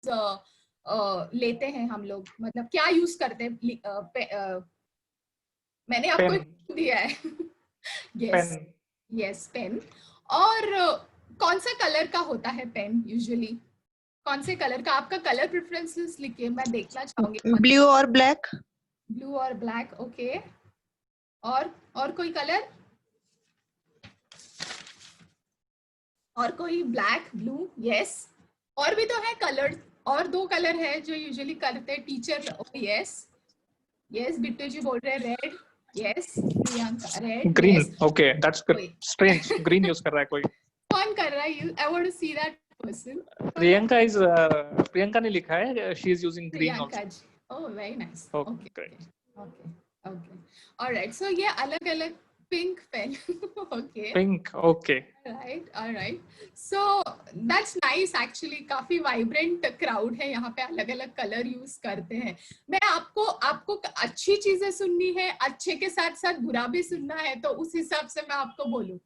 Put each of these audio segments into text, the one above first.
लेते हैं हम लोग, मतलब क्या यूज करते हैं? मैंने आपको पेन, एक दिया है। Pen, yes, yes, pen. और कौन सा कलर का होता है पेन यूजुअली? कौन से कलर का? आपका कलर प्रेफरेंसेस लिखिए, मैं देखना चाहूंगी। ब्लू और ब्लैक। ब्लू और ब्लैक, ओके। और कोई कलर? और कोई? Black, blue, yes. और भी तो है कलर, और 2 कलर है जो यूजुअली करते हैं teacher. Yes, yes, Bittu ji बोल रहे हैं red. Yes, Priyanka red, green. Yes. Okay, that's strange, green use कर रहा है कोई। कौन कर रहा है? I want to see that person. Priyanka ने लिखा है, she is using green Priyanka also. जी, oh very nice, okay, okay, okay, okay, alright. So ये अलग अलग pink pen. Okay, pink, okay. all right. So that's nice actually, काफी vibrant crowd है यहाँ पे, अलग अलग कलर यूज करते हैं। मैं आपको अच्छी चीजें सुननी है, अच्छे के साथ साथ बुरा भी सुनना है, तो उस हिसाब से मैं आपको बोलूं।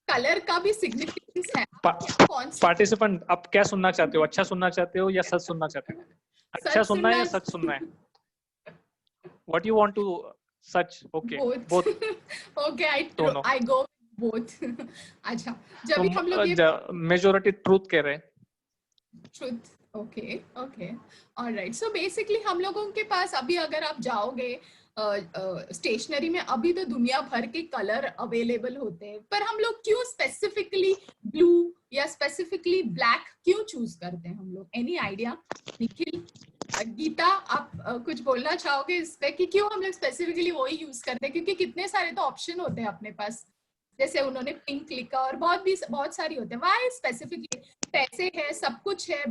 कलर का भी सिग्निफिकेंस है। कौन सी पार्टिसिपेंट, आप क्या सुनना चाहते हो? अच्छा सुनना चाहते हो या सच सुनना चाहते हो? अच्छा सच सुनना है सुनना? या सच सुनना है? What you want to such? Okay, both. Both, okay, दोनों। आई गो बोथ। अच्छा, जब भी हम लोग ये मेजोरिटी ट्रूथ कह रहे हैं। Truth, okay, okay, alright. So basically हम लोगों के पास अभी अगर आप जाओगे स्टेशनरी में, अभी तो दुनिया भर के कलर अवेलेबल होते हैं, पर हम लोग क्यों स्पेसिफिकली ब्लू या स्पेसिफिकली ब्लैक क्यों चूज करते हैं हम लोग? Any idea? निखिल, गीता, आप कुछ बोलना चाहोगे इस पे कि क्यों हम लोग स्पेसिफिकली वही यूज करते हैं? क्योंकि कितने सारे तो ऑप्शन होते हैं अपने पास, जैसे उन्होंने पिंक लिखा और बहुत सारी होते हैं। Why specifically? पैसे है, सब कुछ है,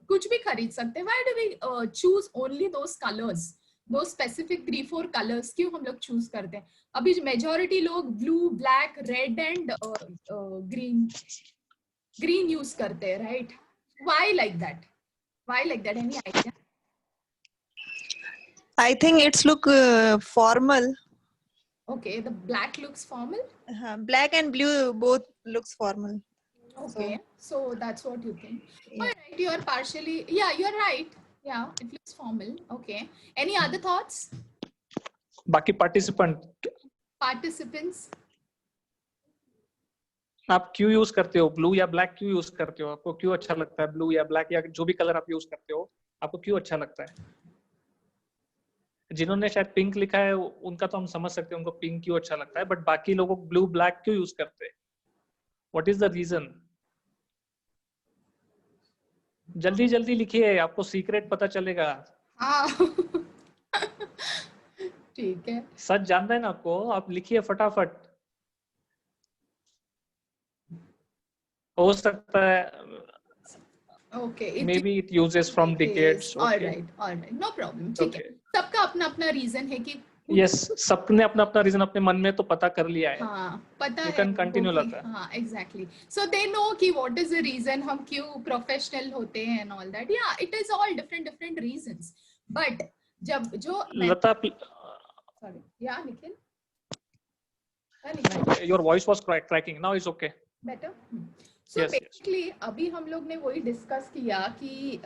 कुछ भी खरीद सकते हैं। Why do we choose only those colours, दो स्पेसिफिक 3-4 कलर्स क्यों हम लोग चूज करते हैं? अभी मेजॉरिटी लोग blue, black, red and green use करते हैं, right? Why like that? Why like that? Any idea? I think it's look formal. Okay, the black looks formal. Black and blue both looks formal. Okay, so that's what you think. Yeah. All right, you are partially, yeah, you're right. Yeah, it looks formal. Okay. Any other thoughts? बाकी participant, Participants? आप क्यों use करते हो blue या black? क्यों use करते हो? आपको क्यों अच्छा लगता है ब्लू या ब्लैक, या जो भी कलर आप यूज करते हो आपको क्यों अच्छा लगता है? जिन्होंने शायद पिंक लिखा है उनका तो हम समझ सकते हैं उनको पिंक क्यों अच्छा लगता है, बट बाकी लोगों को ब्लू ब्लैक क्यों यूज करते हैं? What is the reason? जल्दी जल्दी लिखिए, आपको सीक्रेट पता चलेगा। हाँ। ठीक है। सच जानना है ना आपको, आप लिखिए फटाफट। हो सकता है Okay. maybe it uses from decades. All Okay, right, no problem. ठीक है। okay. सबका अपना अपना रीजन है कि Yes, सबने अपना अपना रीजन अपने मन में तो पता कर लिया है। हाँ, पता You है can उनको continue कि लता। हाँ, एग्जैक्टली। सो दे नो कि व्हाट इज द रीजन, हम क्यों प्रोफेशनल होते हैं एंड ऑल दैट। या it is all different reasons. But जब जो लता, सॉरी, या Nikhil, Nikhil, your voice was cracking. Now it's okay. Better. So Yes, yes. Basically अभी हम लोग ने वही डिस्कस किया कि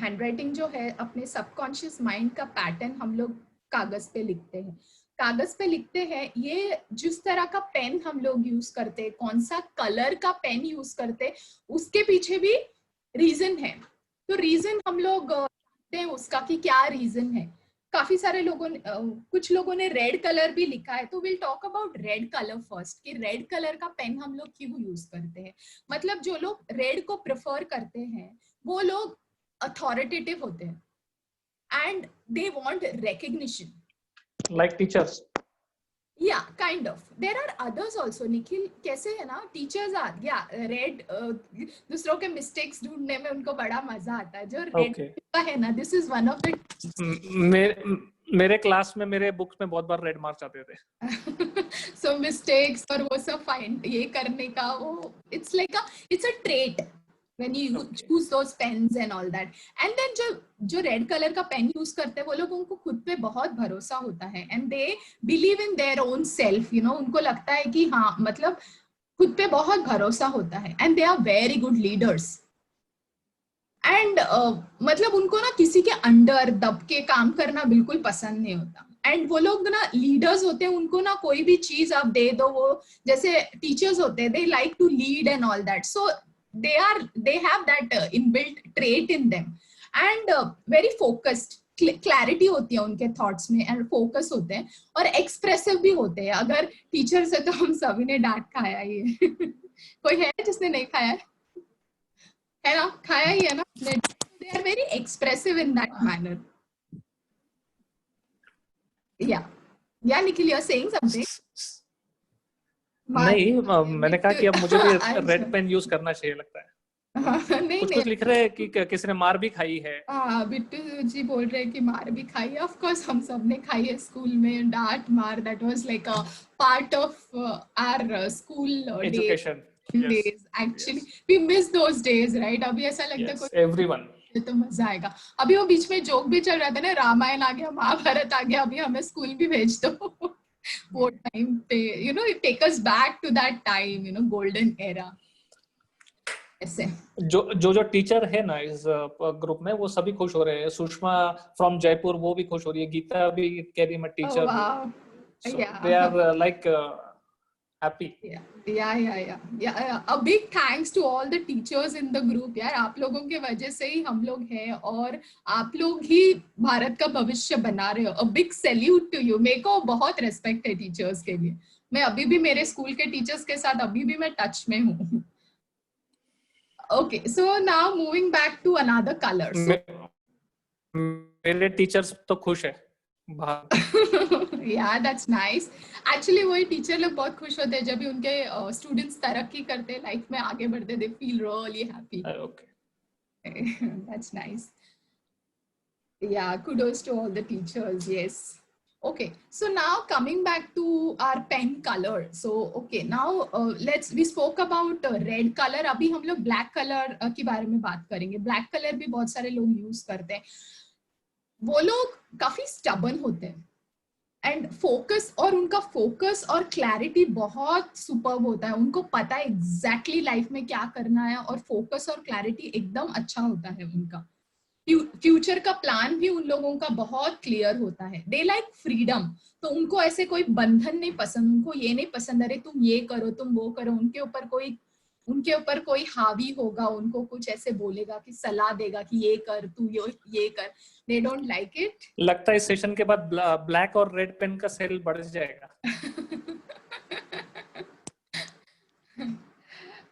हैंडराइटिंग जो है, अपने सबकॉन्शियस माइंड का पैटर्न हम लोग कागज पे लिखते हैं। कागज पे लिखते हैं, ये जिस तरह का पेन हम लोग यूज करते हैं, कौन सा कलर का पेन यूज करते हैं, उसके पीछे भी रीजन है। तो रीजन हम लोग जानते हैं उसका कि क्या रीजन है। काफी सारे लोगों ने कुछ लोगों ने रेड कलर भी लिखा है, तो will talk about red colour first, कि रेड कलर का पेन हम लोग क्यों यूज करते हैं। मतलब जो लोग रेड को प्रेफर करते हैं वो लोग अथॉरिटेटिव होते हैं and they want recognition, Like teachers. या kind of. There are others also. Nikhil, कैसे है ना, टीचर्स आर या रेड, दूसरों के मिस्टेक्स ढूंढने में उनको बड़ा मजा आता है। जो रेड Okay. का है ना, this is one of the मेरे क्लास में मेरे बुक्स में बहुत बार रेड मार्क्स आते थे। सो मिस्टेक्स और वो सब फाइंड ये करने का, वो it's like it's a trait when you Okay. choose those pens and all that. And then जो रेड कलर का पेन यूज करते हैं वो लोग, उनको खुद पे बहुत भरोसा होता है and they believe in their own self, you know, उनको लगता है कि हाँ, मतलब खुद पे बहुत भरोसा होता है and they are very good leaders. And मतलब उनको ना किसी के अंडर दब के काम करना बिल्कुल पसंद नहीं होता. एंड वो लोग ना लीडर्स होते हैं, उनको ना कोई भी चीज आप दे दो, वो जैसे टीचर्स होते हैं, they like to lead and all that. So they have that inbuilt trait in them. And very focused, clarity होती है उनके थॉट्स में, एंड फोकस होते हैं और एक्सप्रेसिव भी होते हैं. अगर टीचर से तो हम सभी ने डांट खाया ही है. कोई है जिसने नहीं खाया है ना? खाया ही है ना? They are very expressive in that manner. Yeah, Nikhil, you're saying something. नहीं, मैंने कहा कि अब मुझे भी अच्छा. रेड पेन यूज करना चाहिए लगता है. नहीं कुछ नहीं, लिख रहे हैं कि किसी ने मार भी खाई है. हाँ, बिट्टू जी बोल रहे हैं कि मार भी खाई है. ऑफ कोर्स हम सब ने खाई है स्कूल में, डांट मार. That was like a part of our school education. days. Actually, we miss those days, right? अभी ऐसा लगता है Yes, कोई everyone. तो मजा आएगा. अभी वो बीच में जोक भी चल रहा था ना, रामायण आ गया, महाभारत आ गया, अभी हमें स्कूल भी भेज दो. वो टाइम पे, you know, it take us back to that time, you know, golden era. ऐसे जो टीचर है ना इस ग्रुप में, वो सभी खुश हो रहे हैं. सुषमा फ्रॉम जयपुर, वो भी खुश हो रही है. गीता भी कह रही है मैं टीचर हूँ. wow. So Yeah. they are like happy. Yeah. A big thanks to all the teachers in the group. यार, आप लोगों के वजह से ही हम लोग हैं और आप लोग ही भारत का भविष्य बना रहे हो. A big salute to you. मेरे को बहुत रेस्पेक्ट है टीचर्स के लिए. मैं अभी भी मेरे स्कूल के टीचर्स के साथ अभी भी मैं टच में हूँ. Okay, so now moving back to another color. So, मेरे टीचर्स तो खुश है. yeah, that's nice. Actually, वही टीचर लोग बहुत खुश होते हैं जब भी उनके स्टूडेंट्स तरक्की करते हैं, लाइफ में आगे बढ़ते. They feel really happy. Okay. That's nice. Yeah, kudos to all the teachers. Yes. Okay, so now coming back to our pen color. So okay, now we spoke about red color. अभी हम लोग black color के बारे में बात करेंगे. Black color भी बहुत सारे लोग यूज करते हैं. वो लोग काफी stubborn होते हैं एंड फोकस, और उनका फोकस और क्लैरिटी बहुत सुपर्ब होता है. उनको पता है एग्जैक्टली लाइफ में क्या करना है, और फोकस और क्लैरिटी एकदम अच्छा होता है उनका. फ्यूचर का प्लान भी उन लोगों का बहुत क्लियर होता है. They like freedom. तो उनको ऐसे कोई बंधन नहीं पसंद. उनको ये नहीं पसंद अरे तुम ये करो तुम वो करो. उनके ऊपर कोई हावी होगा, उनको कुछ ऐसे बोलेगा कि सलाह देगा कि ये कर तू ये कर. दे डोंट लाइक इट. लगता है इस सेशन के बाद ब्लैक और रेड पेन का सेल बढ़ जाएगा.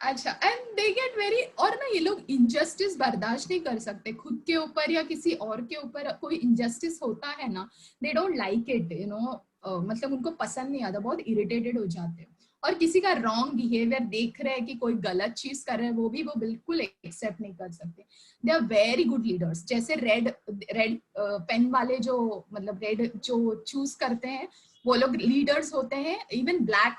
अच्छा. एंड दे गेट वेरी, और ना ये लोग इनजस्टिस बर्दाश्त नहीं कर सकते. खुद के ऊपर या किसी और के ऊपर कोई इनजस्टिस होता है ना, दे don't like it, you know. मतलब उनको पसंद नहीं आता, बहुत इरिटेटेड हो जाते हैं. और किसी का रॉन्ग बिहेवियर देख रहे हैं कि कोई गलत चीज कर रहे हैं, वो बिल्कुल एक्सेप्ट नहीं कर सकते. They are very good leaders. जैसे रेड पेन वाले जो, मतलब रेड जो चूज करते हैं, वो लोग लीडर्स होते हैं. इवन ब्लैक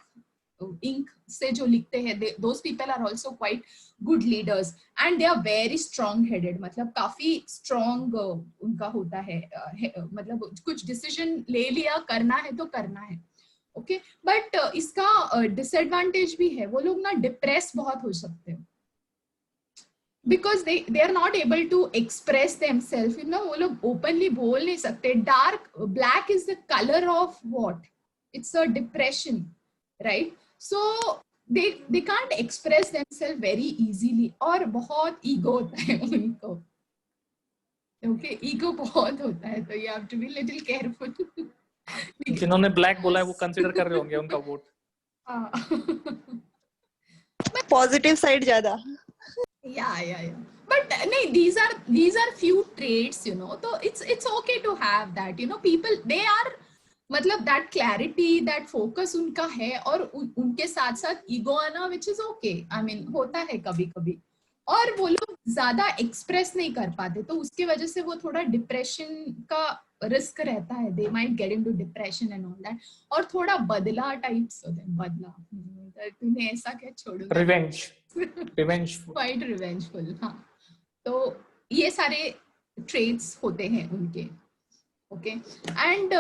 इंक से जो लिखते हैं, those people are also quite good leaders and they are very strong headed. मतलब काफी strong उनका होता है. मतलब कुछ डिसीजन ले लिया, करना है तो करना है. ओके, बट इसका डिसएडवांटेज भी है. वो लोग ना डिप्रेस बहुत हो सकते हैं because they are not able to express themselves, you know. वो लोग openly बोल नहीं सकते. Black is the color of what? It's a depression, right? So they can't express themselves very easily. और बहुत ईगो होता है उनको. Okay, ईगो बहुत होता है, तो you have to be little careful. जिन्होंने ब्लैक बोला है वो कंसीडर कर रहे होंगे उनका वोट. पॉजिटिव साइड ज्यादा. Yeah. But no, these are few traits, you know. So it's okay to have that, you know. People, they are, मतलब that clarity, that focus उनका है, और उनके साथ साथ ईगो आना, which is okay. I mean, होता है कभी कभी. और वो लोग ज्यादा एक्सप्रेस नहीं कर पाते, तो उसकी वजह से वो थोड़ा डिप्रेशन का रिस्क रहता है. They might get into depression and all that. और थोड़ा बदला टाइप्स होते हैं. बदला, तूने ऐसा क्या छोड़. रिवेंजफुल. Quite revengeful. हाँ, तो ये सारे ट्रेट्स होते हैं उनके. ओके. एंड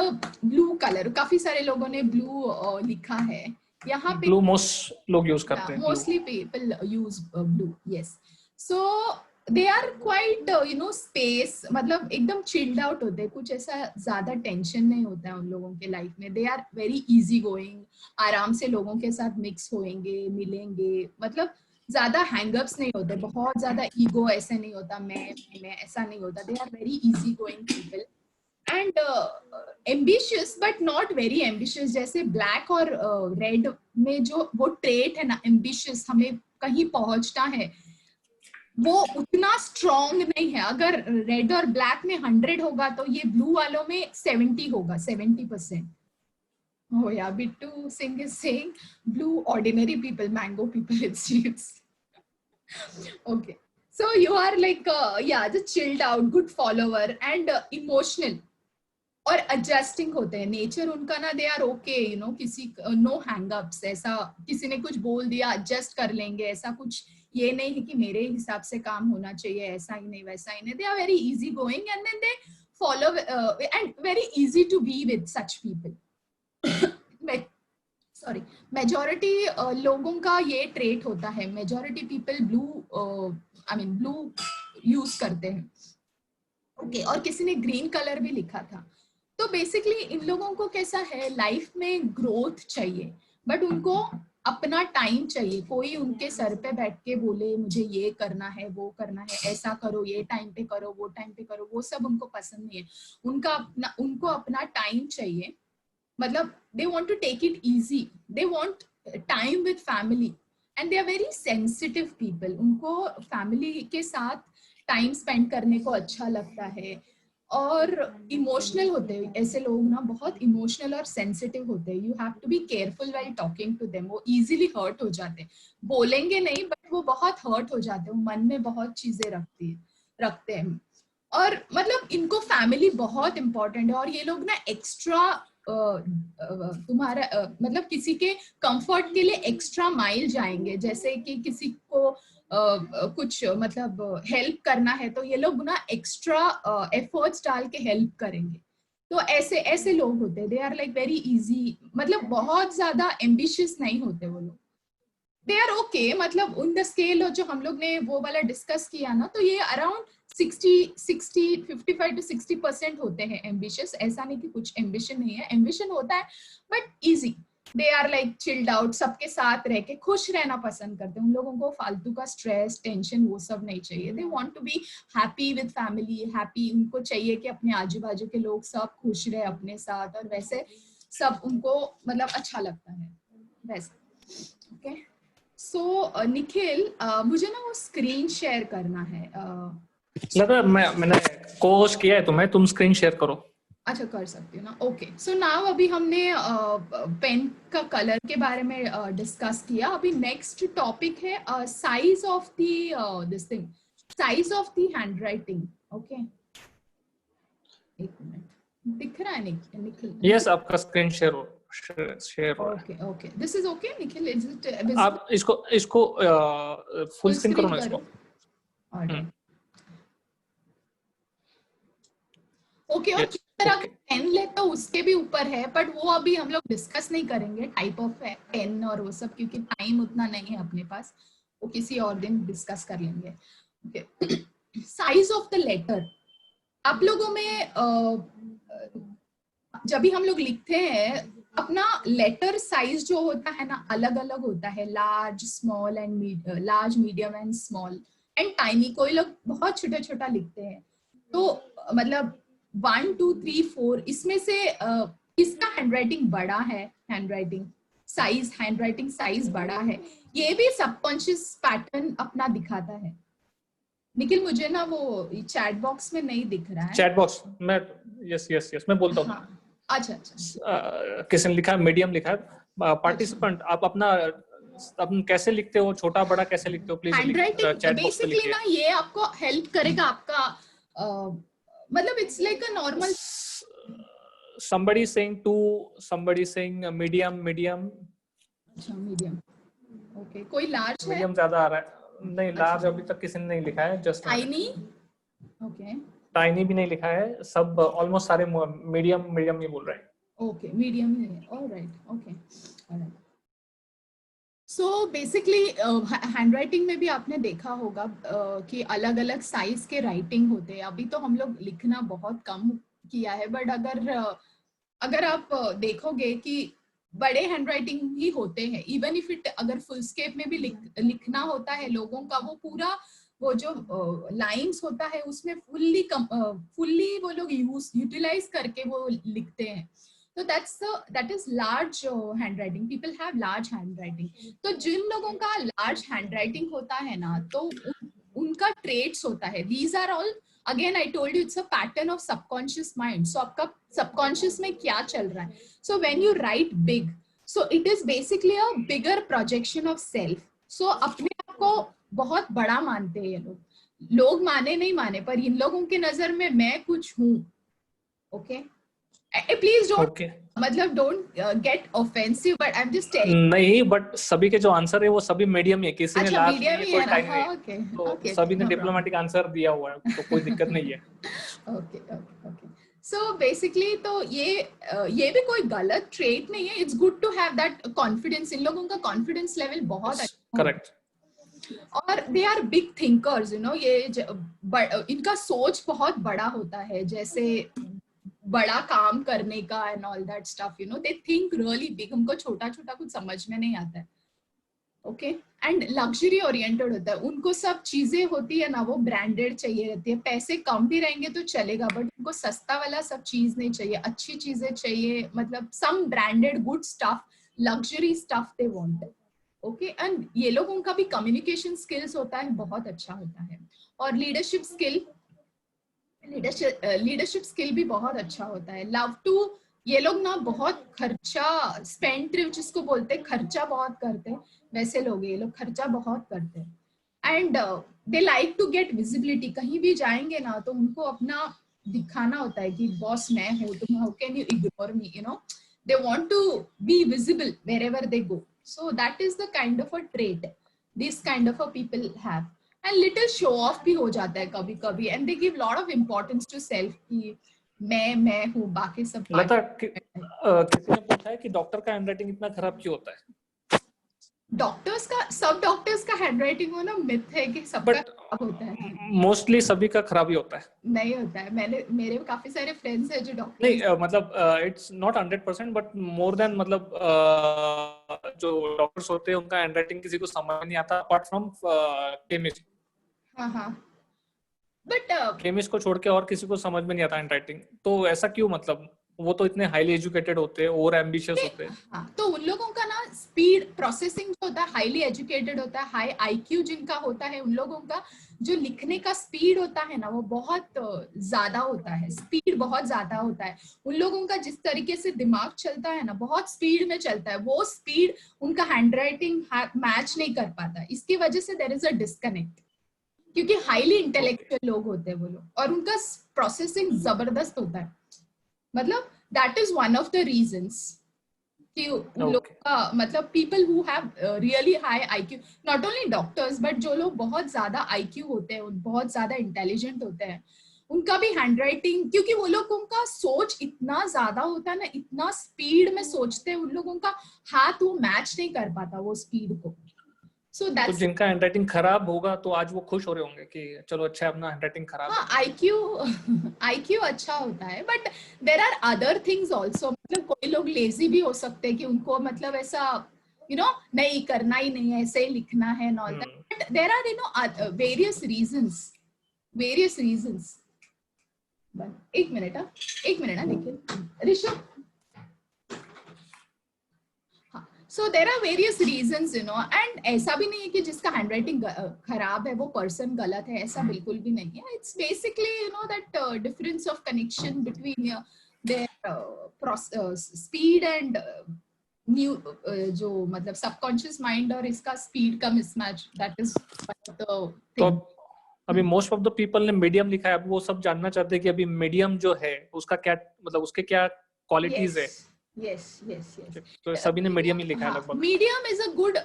ब्लू कलर, काफी सारे लोगों ने ब्लू लिखा है यहाँ पे. ब्लू मोस्ट लोग यूज करते हैं. Mostly people use blue. Yes. So they are quite space, मतलब एकदम चिल्ड आउट होते हैं, कुछ ऐसा ज्यादा टेंशन नहीं होता है उन लोगों के लाइफ में. They are very easy going, आराम से लोगों के साथ मिक्स होएंगे, मिलेंगे, मतलब ज्यादा हैंगअप्स नहीं होते, बहुत ज्यादा ईगो ऐसे नहीं होता, मैं ऐसा नहीं होता. They are very easy going people and ambitious but not very ambitious. जैसे ब्लैक और रेड में जो वो ट्रेट है ना, एम्बिशियस, हमें कहीं पहुंचना है, वो उतना स्ट्रॉन्ग नहीं है. अगर रेड और ब्लैक में 100 होगा तो ये ब्लू वालों में 70 होगा, 70%. Oh yeah, Bittu Singh is saying blue ordinary people, mango people it seems. Okay, so you are like yeah, just chilled out, good follower and emotional और एडजस्टिंग होते हैं. नेचर उनका ना, दे आर ओके, किसी no हैंगअप्स. ऐसा किसी ने कुछ बोल दिया एडजस्ट कर लेंगे, ऐसा कुछ ये नहीं है कि मेरे हिसाब से काम होना चाहिए, ऐसा ही नहीं वैसा ही नहीं. They are very easy going and then they follow and very easy to be with such people. Sorry, majority लोगों का ये ट्रेट होता है. Majority people blue, I mean blue use करते हैं. ओके, और किसी ने ग्रीन कलर भी लिखा था. तो बेसिकली इन लोगों को कैसा है, लाइफ में ग्रोथ चाहिए, बट उनको अपना टाइम चाहिए. कोई उनके सर पे बैठ के बोले मुझे ये करना है, वो करना है, ऐसा करो, ये टाइम पे करो, वो टाइम पे करो, वो सब उनको पसंद नहीं है. उनको अपना टाइम चाहिए. मतलब they want to take it easy, they want time with family and they are very sensitive people. उनको फैमिली के साथ टाइम स्पेंड करने को अच्छा लगता है. और इमोशनल होते हैं ऐसे लोग ना, बहुत इमोशनल और सेंसिटिव होते हैं. You have to be careful while talking to them. वो इजीली हर्ट हो जाते हैं, बोलेंगे नहीं बट वो बहुत हर्ट हो जाते हैं, मन में बहुत चीजें रखते हैं. और मतलब इनको फैमिली बहुत इंपॉर्टेंट है. और ये लोग ना एक्स्ट्रा तुम्हारा मतलब किसी के कंफर्ट के लिए एक्स्ट्रा माइल जाएंगे. जैसे कि किसी को कुछ मतलब हेल्प करना है तो ये लोग ना एक्स्ट्रा एफर्ट्स डाल के हेल्प करेंगे. तो ऐसे ऐसे लोग होते हैं. They are like very easy, मतलब बहुत ज्यादा एम्बिशियस नहीं होते वो लोग. दे आर ओके, मतलब उन द स्केल जो हम लोग ने वो वाला डिस्कस किया ना, तो ये अराउंड 55 to 60% होते हैं एम्बिशियस. ऐसा नहीं कि कुछ एम्बिशन नहीं है, एम्बिशन होता है but easy. They are like chilled out, सबके साथ रह के खुश रहना पसंद करते हैं. उन लोगों को फालतू का स्ट्रेस, टेंशन, वो सब नहीं चाहिए. They want to be happy with family, happy. उनको चाहिए कि अपने आजू बाजू के लोग सब खुश रहे अपने साथ, और वैसे सब उनको मतलब अच्छा लगता है वैसे. ओके, सो निखिल, मुझे ना वो स्क्रीन शेयर करना है. लगा मैंने कोच किया है तुम्हें, तुम स्क्रीन शेयर करो. अच्छा, कर सकती हूँ ना. ओके, सो नाउ अभी हमने पेन का कलर के बारे में डिस्कस किया. अभी नेक्स्ट टॉपिक है size of the this thing, size of the handwriting. Okay, एक मिनट, दिख रहा है निखिल? यस, आपका स्क्रीन शेयर हो रहा है. Okay okay, this is okay Nikhil, is it? आप इसको फुल स्क्रीन करो ना इसको. ओके, और किस तरह का पेन ले तो उसके भी ऊपर है, बट वो अभी हम लोग डिस्कस नहीं करेंगे टाइप ऑफ पेन और वो सब, क्योंकि टाइम उतना नहीं है अपने पास. वो किसी और दिन डिस्कस कर लेंगे. Okay, size of the letter. आप लोगों में जब भी हम लोग लिखते हैं, अपना लेटर साइज जो होता है ना, अलग अलग होता है. Large, small and large, medium and small and tiny. कोई लोग बहुत छोटा छोटा लिखते हैं. तो मतलब 1 2 3 4, इसमें से किसका हैंडराइटिंग बड़ा है? हैंडराइटिंग साइज बड़ा है. ये भी सबकॉन्शियस पैटर्न अपना दिखाता है. निखिल, मुझे ना वो चैट बॉक्स में नहीं दिख रहा है. चैट बॉक्स में यस मैं बोलता हूँ. हाँ, अच्छा. किसने लिखा है? मीडियम लिखा है. पार्टिसिपेंट, आप अपना कैसे लिखते हो, छोटा बड़ा कैसे लिखते हो, प्लीज हैंडराइटिंग बेसिकली ना ये आपको हेल्प करेगा. आपका मतलब it's like a normal. somebody saying 2, somebody saying medium. अच्छा, मीडियम. ओके, कोई लार्ज है? मीडियम ज्यादा आ रहा है. नहीं, लार्ज अभी तक किसी ने नहीं लिखा है. Just tiny. ओके, टाइनी भी नहीं लिखा है. सब ऑलमोस्ट सारे मीडियम ही बोल रहे हैं. ओके, मीडियम ही है. Alright, okay, alright. So basically handwriting में भी आपने देखा होगा कि अलग अलग साइज के राइटिंग होते हैं. अभी तो हम लोग लिखना बहुत कम किया है, बट अगर आप देखोगे कि बड़े हैंडराइटिंग भी होते हैं. इवन इफ इट अगर फुल स्केप में भी लिखना होता है लोगों का, वो पूरा वो जो लाइंस होता है उसमें फुल्ली वो लोग यूटिलाइज करके वो लिखते हैं. तो that is large handwriting. People have large handwriting. तो जिन लोगों का large handwriting होता है ना, तो उनका traits होता है. These are all, again I told you, it's a pattern of subconscious mind. So आपका subconscious में क्या चल रहा है. So when you write big, so it is basically a bigger projection of self. So अपने आप को बहुत बड़ा मानते हैं ये लोग माने नहीं माने, पर इन लोगों के नजर में मैं कुछ हूँ. Okay, please don't, Okay. मतलब don't get offensive, but I am just telling. नहीं, बट सभी के जो आंसर है वो सभी मीडियम है, किसी ने अच्छा, लास्ट मीडिया में भी कोई है ना. टाइम नहीं, ओके तो ओके, सभी ने नो डिप्लोमेटिक आंसर दिया हुआ है, तो कोई दिक्कत नहीं है. Okay okay okay. So basically तो ये भी कोई गलत ट्रेट नहीं है. It's good to have that confidence. इन लोगों का कॉन्फिडेंस लेवल बहुत अच्छा है. करेक्ट. और they are big thinkers, you know. इनका सोच बहुत बड़ा होता है, जैसे बड़ा काम करने का and all that stuff, you know. They think really big. हमको छोटा छोटा कुछ समझ में नहीं आता है. ओके, एंड लग्जरी ओरिएंटेड होता है. उनको सब चीजें होती है ना, वो ब्रांडेड चाहिए रहती है. पैसे कम भी रहेंगे तो चलेगा, बट उनको सस्ता वाला सब चीज नहीं चाहिए. अच्छी चीजें चाहिए, मतलब some branded good stuff, luxury stuff they want. Okay, and ये लोगों का भी कम्युनिकेशन स्किल्स होता है, बहुत अच्छा होता है. और लीडरशिप स्किल भी बहुत अच्छा होता है. लव टू, ये लोग ना बहुत खर्चा, स्पेंड जिसको बोलते हैं, खर्चा बहुत करते हैं. वैसे लोग ये लोग खर्चा बहुत करते हैं. And they like to get visibility. कहीं भी जाएंगे ना तो उनको अपना दिखाना होता है कि बॉस मैं हूँ, तुम how can you ignore me, you know. They want to be visible wherever they go. So that is the kind of a trait this kind of a people have. And little show off भी हो जाता है कभी कभी, and they give lot of importance to self कि मैं हूँ, बाकी सब लता, किसी ने पूछा है कि डॉक्टर का हैंडराइटिंग इतना खराब क्यों होता है. डॉक्टर्स का, सब डॉक्टर्स का हैंडराइटिंग हो ना, मिथ है कि सबका बट खराब होता है. मोस्टली सभी का खराब ही होता है. नहीं होता है. मेरे काफी सारे फ्रेंड्स हैं जो डॉक्टर. नहीं, मतलब it's not 100%, but more than, मतलब जो डॉक्टर्स होते हैं उनका हैंडराइटिंग किसी को समझ नहीं आता, अपार्ट फ्रॉम केमिस्ट. हाँ हाँ, बट केमिस्ट को छोड़ के और किसी को समझ में नहीं आता हैंडराइटिंग. तो ऐसा क्यों, मतलब वो तो इतने हाईली एजुकेटेड होते हैं और एम्बिशियस होते हैं. हाँ, तो उन लोगों का ना स्पीड प्रोसेसिंग जो होता है, हाईली एजुकेटेड होता है, हाई आईक्यू जिनका होता है, उन लोगों का जो लिखने का स्पीड होता है ना, वो बहुत ज्यादा होता है. स्पीड बहुत ज्यादा होता है. उन लोगों का जिस तरीके से दिमाग चलता है ना, बहुत स्पीड में चलता है. वो स्पीड उनका हैंडराइटिंग मैच नहीं कर पाता. इसकी वजह से देयर इज अ डिस्कनेक्ट, क्योंकि हाईली इंटेलेक्चुअल लोग होते हैं वो लोग, और उनका प्रोसेसिंग जबरदस्त होता है. मतलब that is one of the reasons कि उन लोग का, मतलब people who have really high IQ, not only doctors but जो लोग बहुत ज्यादा IQ होते हैं, बहुत ज्यादा इंटेलिजेंट होते हैं, उनका भी हैंडराइटिंग, क्योंकि वो लोग, उनका सोच इतना ज्यादा होता है ना, इतना स्पीड में सोचते हैं, उन लोगों का हाथ वो मैच नहीं कर पाता वो स्पीड को. So तो that's जिनका हैंडराइटिंग खराब होगा तो आज वो खुश हो रहे होंगे कि चलो अच्छा है, अपना हैंडराइटिंग खराब है. IQ अच्छा होता है, but there are other things also. मतलब कोई लोग लेजी भी हो सकते हैं कि उनको, मतलब ऐसा, यू नो, नहीं करना ही नहीं है, ऐसे ही लिखना है and all that. But there are, you know, various reasons. एक मिनट ना, देखिए Rishabh. So there are various reasons, you know, and ऐसा भी नहीं है कि जिसका हैंडराइटिंग खराब है वो पर्सन गलत है, ऐसा बिल्कुल भी नहीं है. It's basically, you know, that difference of connection between their speed and new जो मतलब subconscious mind और इसका speed का mismatch. That is one of the तो thing. अभी मोस्ट ऑफ द पीपल ने मीडियम लिखा है. अब वो सब जानना चाहते हैं कि अभी मीडियम जो है उसका क्या, मतलब उसके क्या क्वालिटीज है. Yes. तो सभी ने मीडियम ही लिखा है लगभग. मीडियम इज अ गुड,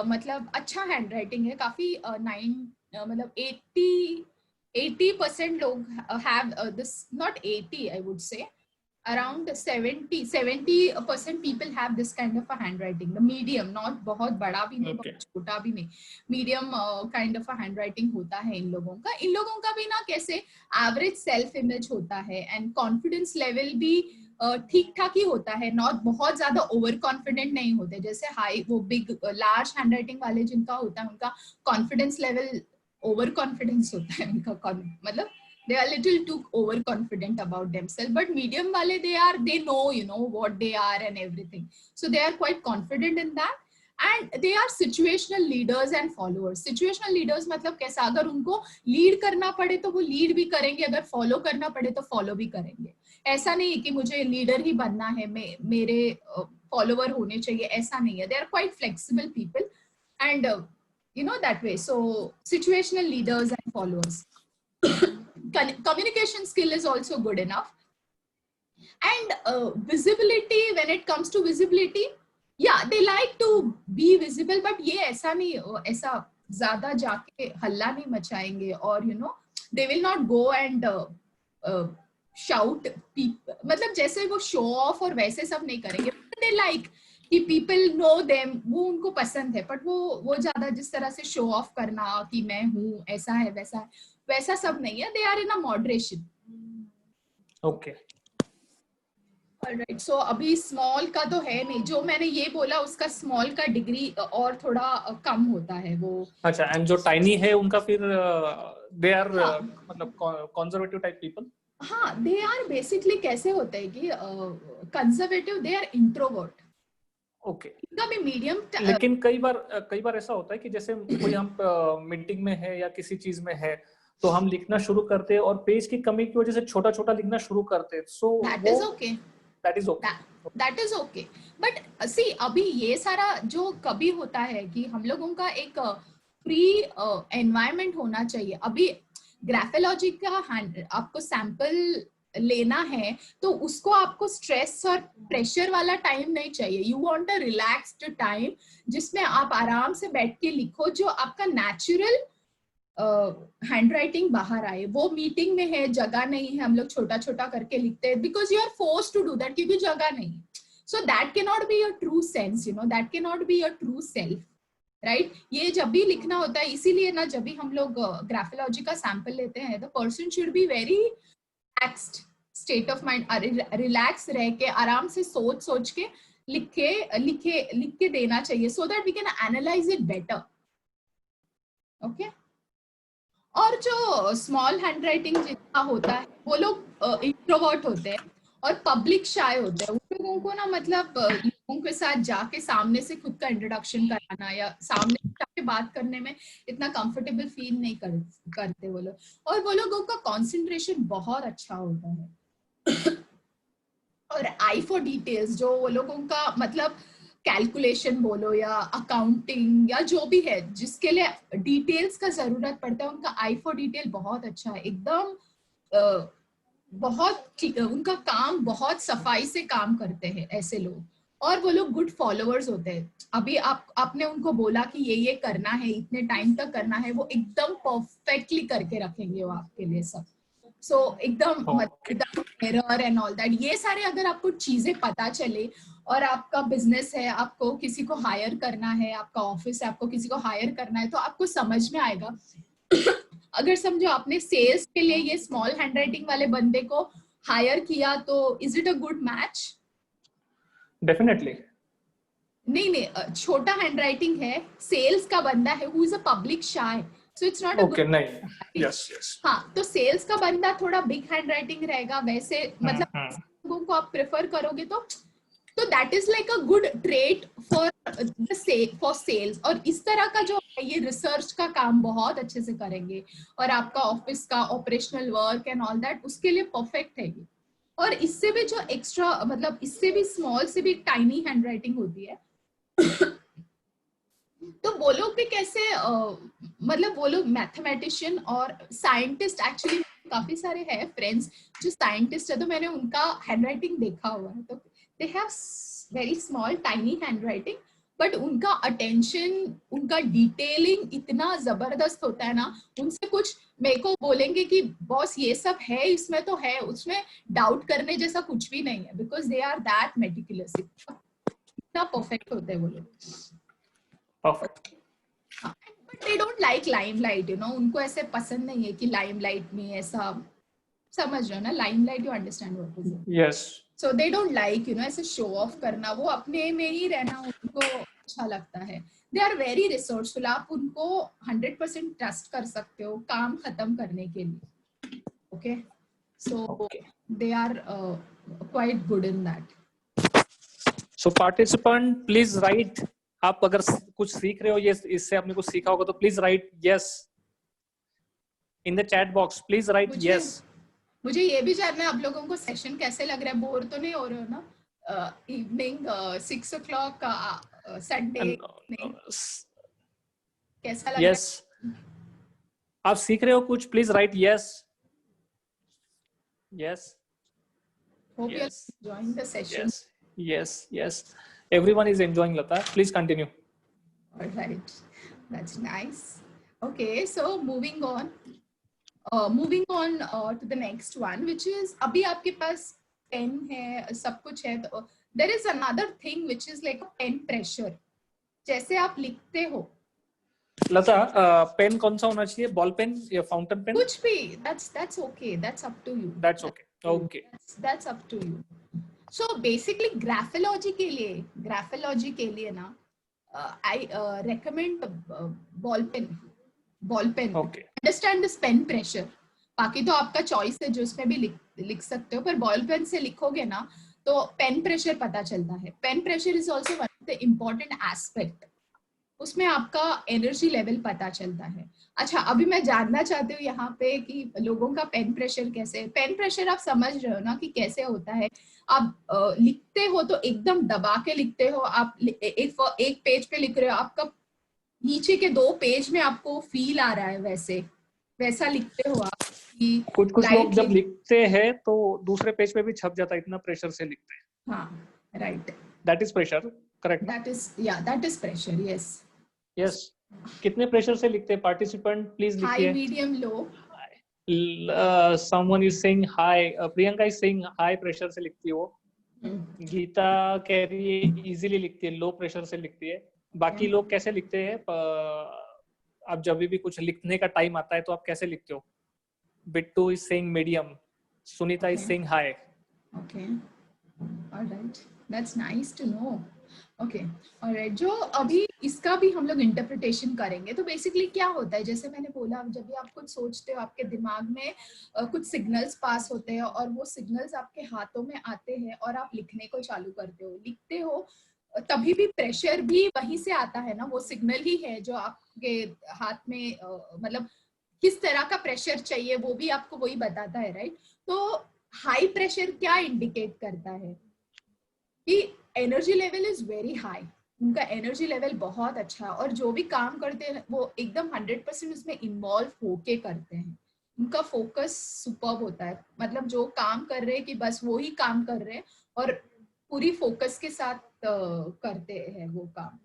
मतलब अच्छा हैंडराइटिंग है. काफी 9 मतलब 80% लोग have this, not 80 I would say, around 70% people have this kind of a handwriting, the medium, not बहुत बड़ा भी नहीं, Okay. बहुत छोटा भी नहीं, medium kind of a handwriting होता है इन लोगों का भी ना कैसे average self image होता है and confidence level भी ठीक ठाक ही होता है, नॉट बहुत ज्यादा ओवर कॉन्फिडेंट नहीं होते, जैसे हाई वो बिग लार्ज हैंडराइटिंग वाले जिनका होता है उनका कॉन्फिडेंस लेवल ओवर कॉन्फिडेंस होता है उनका, मतलब they are little too overconfident about themselves, but medium wale they know, you know what they are and everything, so they are quite confident in that, and they are situational leaders and followers. Situational leaders मतलब कैसा, अगर उनको lead करना पड़े तो वो lead भी करेंगे, अगर फॉलो करना पड़े तो फॉलो भी करेंगे, ऐसा नहीं है कि मुझे लीडर ही बनना है, मेरे फॉलोवर होने चाहिए, ऐसा नहीं है, they are quite flexible people and you know that way, so situational leaders and followers. Communication skill is also good enough, and visibility, when it comes to visibility, yeah, they like to be visible, but ये ऐसा नहीं, ऐसा ज्यादा जाके हल्ला नहीं मचाएंगे, और you know they will not go and shout people, मतलब जैसे वो शो ऑफ और वैसे सब नहीं करेंगे, they like कि people know them, वो उनको पसंद है, बट वो ज्यादा जिस तरह से शो ऑफ करना कि मैं हूँ, ऐसा है वैसा सब नहीं है, they are in a moderation. Okay. Alright, so अभी स्मॉल का तो है नहीं, जो मैंने ये बोला उसका स्मॉल का डिग्री और थोड़ा कम होता है वो. अच्छा, एंड जो टाइनी है उनका फिर दे आर मतलब कंजर्वेटिव टाइप पीपल. हाँ, they are basically कैसे होता है कि conservative, they are introvert. Okay. इनका भी मीडियम. लेकिन कई बार ऐसा होता है कि जैसे कोई हम मीटिंग में है या किसी चीज में है तो हम लिखना शुरू करते हैं और पेज की कमी की वजह से छोटा छोटा लिखना शुरू करते हैं, so that is okay, that is okay, but see अभी ये सारा जो कभी होता है कि हम लोगों का एक फ्री एनवायरनमेंट होना चाहिए. अभी ग्राफोलॉजी का आपको सैंपल लेना है तो उसको आपको स्ट्रेस और प्रेशर वाला टाइम नहीं चाहिए. You want a relaxed time जिसमें आप आराम से बैठ के लिखो, जो आपका नेचुरल हैंडराइटिंग बाहर आए. वो मीटिंग में है, जगह नहीं है, हम लोग छोटा छोटा करके लिखते हैं because you are forced to do that, क्योंकि जगह नहीं है. So that can not be your true sense, you know, that can not be your true self, right. ये जब भी लिखना होता है, इसीलिए ना जब भी हम लोग ग्राफोलॉजी का सैंपल लेते हैं, the person should be very relaxed state of mind, relax रह के आराम से सोच के लिख के देना चाहिए, so that we can analyse it better. Okay. और जो स्मॉल हैंडराइटिंग जितना होता है वो लोग इंट्रोवर्ट होते हैं और पब्लिक शाय होते हैं. उन लोगों को ना मतलब लोगों के साथ जाके सामने से खुद का इंट्रोडक्शन कराना या सामने जाके बात करने में इतना कंफर्टेबल फील नहीं करते वो लोग. और वो लोगों का कंसंट्रेशन बहुत अच्छा होता है और आई फॉर डिटेल्स, जो वो लोगों का मतलब कैलकुलेशन बोलो या अकाउंटिंग या जो भी है जिसके लिए डिटेल्स का जरूरत पड़ता है, उनका आई फॉर डिटेल बहुत अच्छा है, एकदम बहुत उनका काम बहुत सफाई से काम करते हैं ऐसे लोग. और वो लोग गुड फॉलोअर्स होते हैं. अभी आपने उनको बोला कि ये करना है, इतने टाइम तक करना है, वो एकदम परफेक्टली करके रखेंगे वो आपके लिए सब. सो एकदम एरर एंड ऑल दैट, ये सारे अगर आपको चीजें पता चले और आपका बिजनेस है, आपको किसी को हायर करना है, आपका ऑफिस है, आपको किसी को हायर करना है, तो आपको समझ में आएगा. अगर समझो आपने सेल्स के लिए ये स्मॉल हैंडराइटिंग वाले बंदे को हायर किया, तो is it a good match? Definitely नहीं, छोटा हैंडराइटिंग है, सेल्स का बंदा है, who is a public shy, so it's not a okay. नहीं, यस. हाँ, तो सेल्स का बंदा थोड़ा बिग हैंडराइटिंग रहेगा, वैसे मतलब लोगों को आप प्रेफर करोगे तो that is like a good trait for sales. और इस तरह का जो है ये रिसर्च का काम बहुत अच्छे से करेंगे और आपका ऑफिस का operational work and all that उसके लिए परफेक्ट है ये. और इससे भी जो एक्स्ट्रा मतलब इससे भी स्मॉल से भी टाइनी हैंडराइटिंग होती है तो वो लोग भी कैसे मतलब वो लोग मैथमेटिशियन और साइंटिस्ट, एक्चुअली काफी सारे हैं फ्रेंड्स जो साइंटिस्ट है, तो मैंने उनका हैंडराइटिंग देखा हुआ है. तो they have very small tiny handwriting, but उनका अटेंशन, उनका डिटेलिंग इतना जबरदस्त होता है ना, उनसे कुछ मेरे को बोलेंगे कि बॉस ये सब है, इसमें तो है, उसमें डाउट करने जैसा कुछ भी नहीं है, because they are that meticulous, इतना परफेक्ट होते हैं वो लोग। Perfect. But they don't like limelight, you know, उनको ऐसे पसंद नहीं है कि लाइमलाइट में ऐसा, समझ रहे हो ना, limelight, you understand what is it. Yes. So they don't like, you know, ऐसे शो ऑफ करना, वो अपने में ही रहना उनको अच्छा लगता है। दे आर वेरी रिसोर्सफुल, आप उनको 100% ट्रस्ट कर सकते हो काम खत्म करने के लिए। Okay, so they are quite good in that. So participant please write, आप अगर कुछ सीख रहे हो ये इससे आपने कुछ सीखा होगा तो please right yes in the chat box, please right yes. मुझे ये भी जानना है आप लोगों को सेशन कैसे लग रहा है, बोर तो नहीं हो रहे हो ना? इवनिंग 6 o'clock का संडे कैसा लग यस, रहा है? आप सीख रहे हो कुछ, please right yes. Yes, Hope you are yes, enjoying the session. yes, yes, yes, everyone is enjoying. Lata, please continue. All right, that's nice. Okay, so moving on to the next one, which is अभी आपके पास pen है, सब कुछ है, तो there is another thing which is like a pen pressure. जैसे आप लिखते हो, लता, पेन कौन सा होना चाहिए, बॉल पेन या फाउंटेन पेन? कुछ भी, that's okay, that's up to you. That's okay. Okay. That's up to you. So basically graphology के लिए ना, I recommend ball pen. Okay. Understand this pen pressure. बाकी तो आपका चॉइस है, जो उसमें भी लिख सकते हो, पर बॉल पेन से लिखोगे ना तो पेन प्रेशर पता चलता है। Pen pressure is also one of the important aspect, उसमें आपका एनर्जी लेवल पता चलता है। अच्छा, अभी मैं जानना चाहती हूँ यहाँ पे कि लोगों का पेन प्रेशर कैसे है। पेन प्रेशर आप समझ रहे हो ना कि कैसे होता है? आप लिखते हो तो एकदम दबा के लिखते हो, आप एक पेज पे लिख रहे हो, आपका नीचे के 2 पेज में आपको फील आ रहा है, वैसा लिखते हो आप कि कुछ लोग जब लिखते हैं तो दूसरे पेज पे भी छप जाता है, इतना प्रेशर से लिखते हैं। हाँ, right, that is pressure, correct? That is pressure, yes. Yes, कितने प्रेशर से लिखते हैं पार्टिसिपेंट, प्लीज लिखिए। High, medium, low. someone is saying hi, Priyanka is saying high pressure से लिखती है वो। गीता कह रही है इजीली लिखती है, लो प्रेशर से लिखती है। बाकी लोग कैसे लिखते हैं? आप जब भी कुछ लिखने का टाइम आता है तो आप कैसे लिखते हो? Bittu is saying medium, Sunita is saying high. Okay, alright, that's nice to know. Okay, alright, जो अभी इसका भी हम लोग इंटरप्रिटेशन करेंगे। तो बेसिकली क्या होता है, जैसे मैंने बोला, जब भी आप कुछ सोचते हो, आपके दिमाग में कुछ सिग्नल्स पास होते हैं और वो सिग्नल्स आपके हाथों में आते हैं और आप लिखने को चालू करते हो, लिखते हो, तभी भी प्रेशर भी वहीं से आता है ना, वो सिग्नल ही है जो आपके हाथ में मतलब किस तरह का प्रेशर चाहिए वो भी आपको वही बताता है, राइट? तो हाई प्रेशर क्या इंडिकेट करता है कि energy level is very high, उनका एनर्जी लेवल बहुत अच्छा है और जो भी काम करते हैं वो एकदम 100% उसमें इन्वॉल्व होके करते हैं। उनका फोकस सुपर्ब होता है, मतलब जो काम कर रहे हैं कि बस वो ही काम कर रहे हैं और पूरी फोकस के साथ करते हैं वो काम।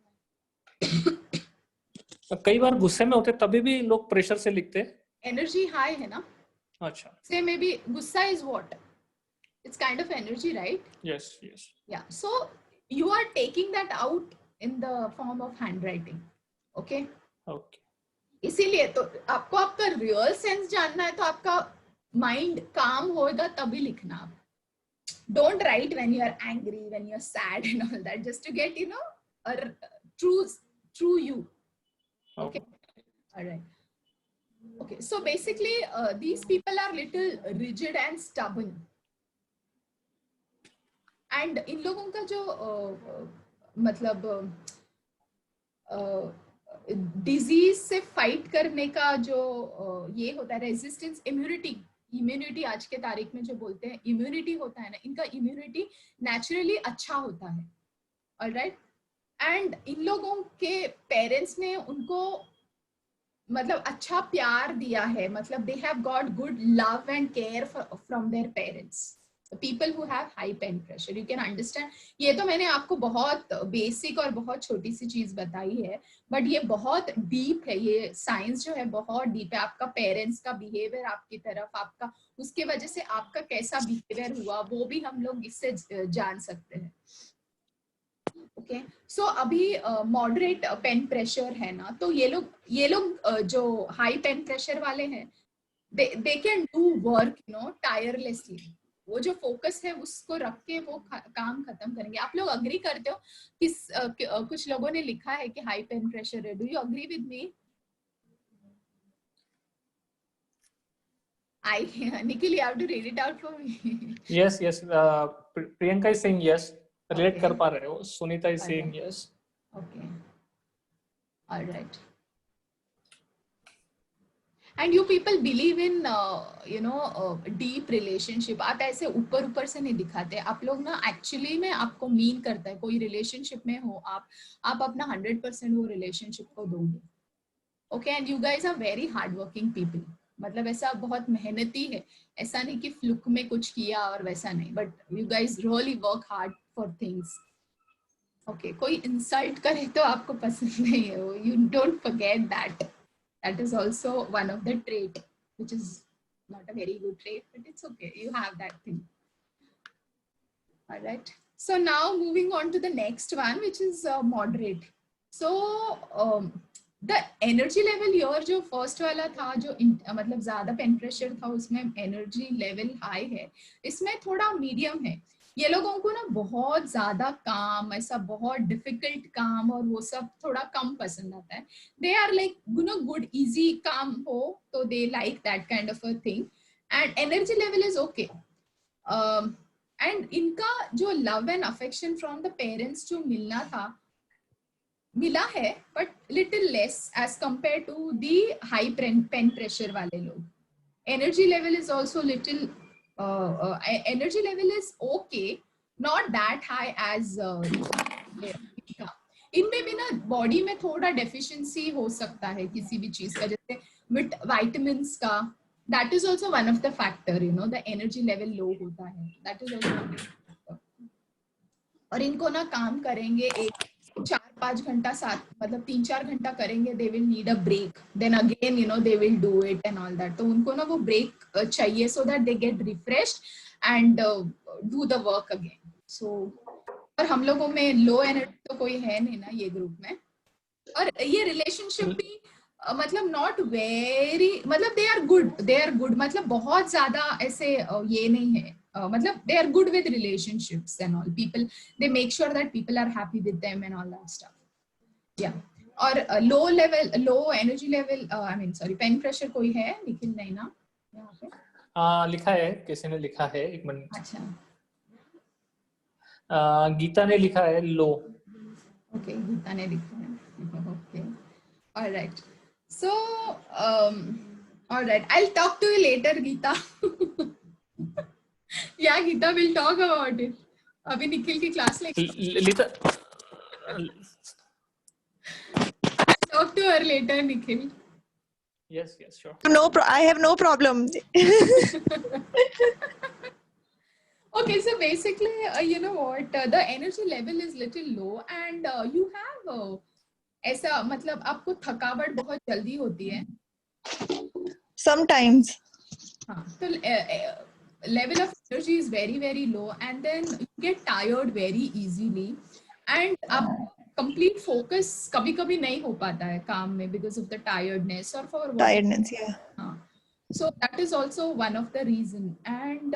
कई बार गुस्से में होते तभी भी लोग प्रेशर से लिखते हैं। एनर्जी हाई है ना। अच्छा, से मे बी गुस्सा is what, it's kind of energy, right? yes, yes, yeah, so you are taking that out in the form of handwriting. okay okay, इसीलिए तो आपको आपका रियल सेंस जानना है, तो आपका माइंड काम होगा तभी लिखना। आप don't write when you are angry, when you are sad and all that, just to get, you know, a true you. Okay, all right. Okay, so basically these people are little rigid and stubborn, and इन लोगों का जो मतलब disease से fight करने का जो ये होता है रेजिस्टेंस, इम्यूनिटी आज के तारीख में जो बोलते हैं इम्यूनिटी होता है ना, इनका इम्यूनिटी नेचुरली अच्छा होता है। ऑलराइट, एंड इन लोगों के पेरेंट्स ने उनको मतलब अच्छा प्यार दिया है, मतलब they have got good love and care from their parents. people who have high pen pressure. You can understand. ये तो मैंने आपको बहुत बेसिक और बहुत छोटी सी चीज बताई है, बट ये बहुत डीप है. ये साइंस जो है बहुत डीप है. आपका पेरेंट्स का बिहेवियर आपकी तरफ, आपका उसके वजह से आपका कैसा बिहेवियर हुआ, वो भी हम लोग इससे जान सकते हैं. ओके, सो अभी मॉडरेट पेन प्रेशर है ना, तो ये लोग जो हाई पेन प्रेशर वाले हैं, they can do work, you know, tirelessly. वो जो फोकस है उसको रख के वो काम खत्म करेंगे. आप लोग अग्री करते हो? कुछ लोगों ने लिखा है कि हाई पेन प्रेशर है. Do you agree with me? Nikhil, you have to read it out for me. Yes. Priyanka is saying yes. Relate कर पा रहे हो. Sunita is saying yes. Okay. All right. And you people believe in deep relationship. आप ऐसे ऊपर से नहीं दिखाते. आप लोग ना एक्चुअली में आपको मीन करता है. कोई रिलेशनशिप में हो आप अपना 100% वो रिलेशनशिप को दोगे. Okay, and you guys are very hard working people. मतलब ऐसा बहुत मेहनती है. ऐसा नहीं कि फ्लुक में कुछ किया और वैसा नहीं, but you guys really work hard for things. Okay, कोई इंसल्ट करे तो आपको पसंद नहीं है. You don't forget that. That is also one of the trait, which is not a very good trait, but it's okay. You have that thing. All right. So now moving on to the next one, which is moderate. So the energy level here, जो first वाला था, जो मतलब ज़्यादा pen pressure था, उसमें energy level high है. इसमें थोड़ा medium है. ये लोगों को ना बहुत ज्यादा काम, ऐसा बहुत डिफिकल्ट काम और वो सब थोड़ा कम पसंद आता है. They are like good easy काम हो तो they like that kind of a thing. And energy level is okay. And इनका जो love and affection from the parents जो मिला है, but little less as compare to the high pen pressure वाले लोग. Energy level is also little energy level is okay, not that high as इनमें भी ना बॉडी में थोड़ा डेफिशिएंसी हो सकता है किसी भी चीज का, जैसे विटामिन्स का. That is also one of the factor. The energy level low होता है. That is also. और इनको ना काम करेंगे 4-5 घंटा साथ, मतलब 3-4 घंटा करेंगे, they will need a break, then again they will do it and all that. तो उनको ना वो ब्रेक चाहिए so that they get refreshed and do the work again. So और हम लोगों में लो एनर्जी तो कोई है नहीं ना ये ग्रुप में. और ये रिलेशनशिप भी मतलब नॉट वेरी, मतलब दे आर गुड, मतलब बहुत ज्यादा ऐसे ये नहीं है. मतलब they are good with relationships and all. People, they make sure that people are happy with them and all that stuff. Yeah. और low energy level, pen pressure कोई है? निखिल नहीं ना यहाँ पे? लिखा है, किसी ने लिखा है. एक मिनट. अच्छा, गीता ने लिखा है लो. ओके, गीता ने लिखा है. Okay, all right. So all right, I'll talk to you later, Geeta. Yeah, Geeta, we'll talk about it. अभी निखिल की class लीता. Talk to her later, Nikhil. Yes, sure. I have no problem. Okay, so basically, you know what, the energy level is little low and you have ऐसा, मतलब आपको थकावट बहुत जल्दी होती है. Sometimes. हाँ, तो level of energy is very very low and then you get tired very easily and आप complete focus कभी कभी नहीं हो पाता है काम में because of the tiredness or for tiredness. Yeah. So that is also one of the reason. And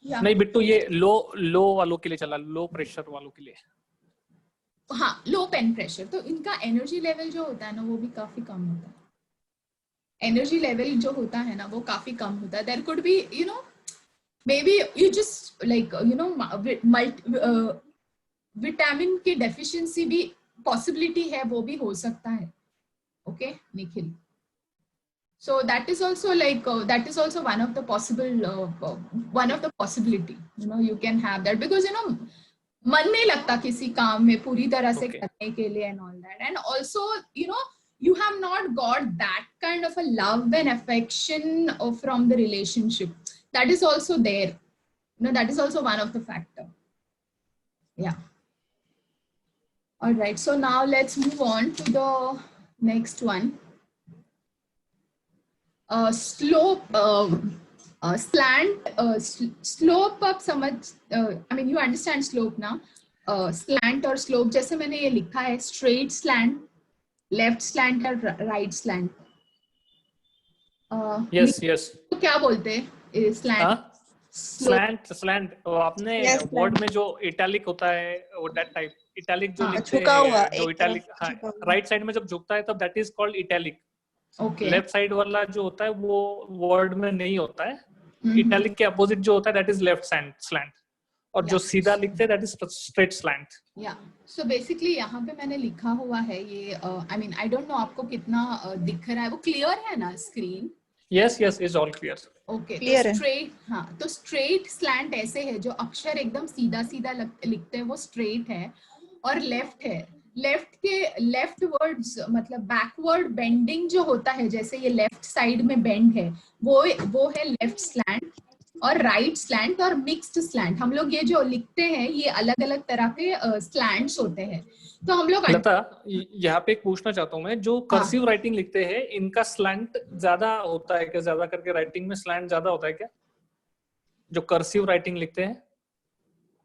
yeah. नहीं बिट्टू, ये लो वालों के लिए चला, लो प्रेशर वालों के लिए. हाँ, लो पेन प्रेशर, तो इनका एनर्जी लेवल जो होता है ना वो भी काफी कम होता है. एनर्जी लेवल जो होता है ना वो काफी कम होता है. There could be maybe you just like vitamin की डेफिशिएंसी भी पॉसिबिलिटी है, वो भी हो सकता है. Okay Nikhil, so that is also like that is also one of the possibility. You can have that because मन नहीं लगता किसी काम में पूरी तरह से करने के लिए and all that. And also you have not got that kind of a love and affection from the relationship. That is also there. No, that is also one of the factor. Yeah. All right. So now let's move on to the next one. Slope, slant, slope आप समझ, I mean you understand slope ना? Slant और slope जैसे मैंने ये लिखा है straight slant, left slant और right slant. यस यस तो क्या बोलते हैं slant? स्लैंट आपने Yes, वर्ड slant. में जो इटैलिक होता है वो दैट टाइप इटैलिक जो हाँ, लिखते झुका हुआ, हैं जो एक तरफ इटैलिक झुका हुआ। राइट साइड में जब झुकता है तब that is called italic Okay. Left side वाला जो होता है वो वर्ड में नहीं होता है इटैलिक के अपोजिट जो होता है दैट इज लेफ्ट स्लैंट और जो Yeah. सीधा लिखते हैं दैट इज स्ट्रेट स्लैंट या सो बेसिकली यहाँ पे मैंने लिखा हुआ है ये I mean I don't know आपको कितना दिख रहा है, वो क्लियर है ना screen? Yes yes is all clear okay, Clear तो है। स्ट्रेट, हाँ, तो स्ट्रेट स्लैंट ऐसे है जो अक्षर एकदम सीधा सीधा लिखते हैं वो स्ट्रेट है, और लेफ्ट है, लेफ्ट के लेफ्ट वर्ड्स मतलब बैकवर्ड बेंडिंग जो होता है, जैसे ये लेफ्ट साइड में बेंड है वो है लेफ्ट स्लैंट, और राइट स्लैंट और मिक्स्ड स्लैंट। हम लोग ये जो लिखते हैं ये अलग अलग तरह के स्लैंट्स होते हैं, तो हम लोग लता यहाँ पे एक पूछना चाहता हूँ मैं जो कर्सिव राइटिंग लिखते हैं इनका स्लैंट ज्यादा होता है क्या ज्यादा करके राइटिंग में स्लैंट ज्यादा होता है क्या जो कर्सिव राइटिंग लिखते हैं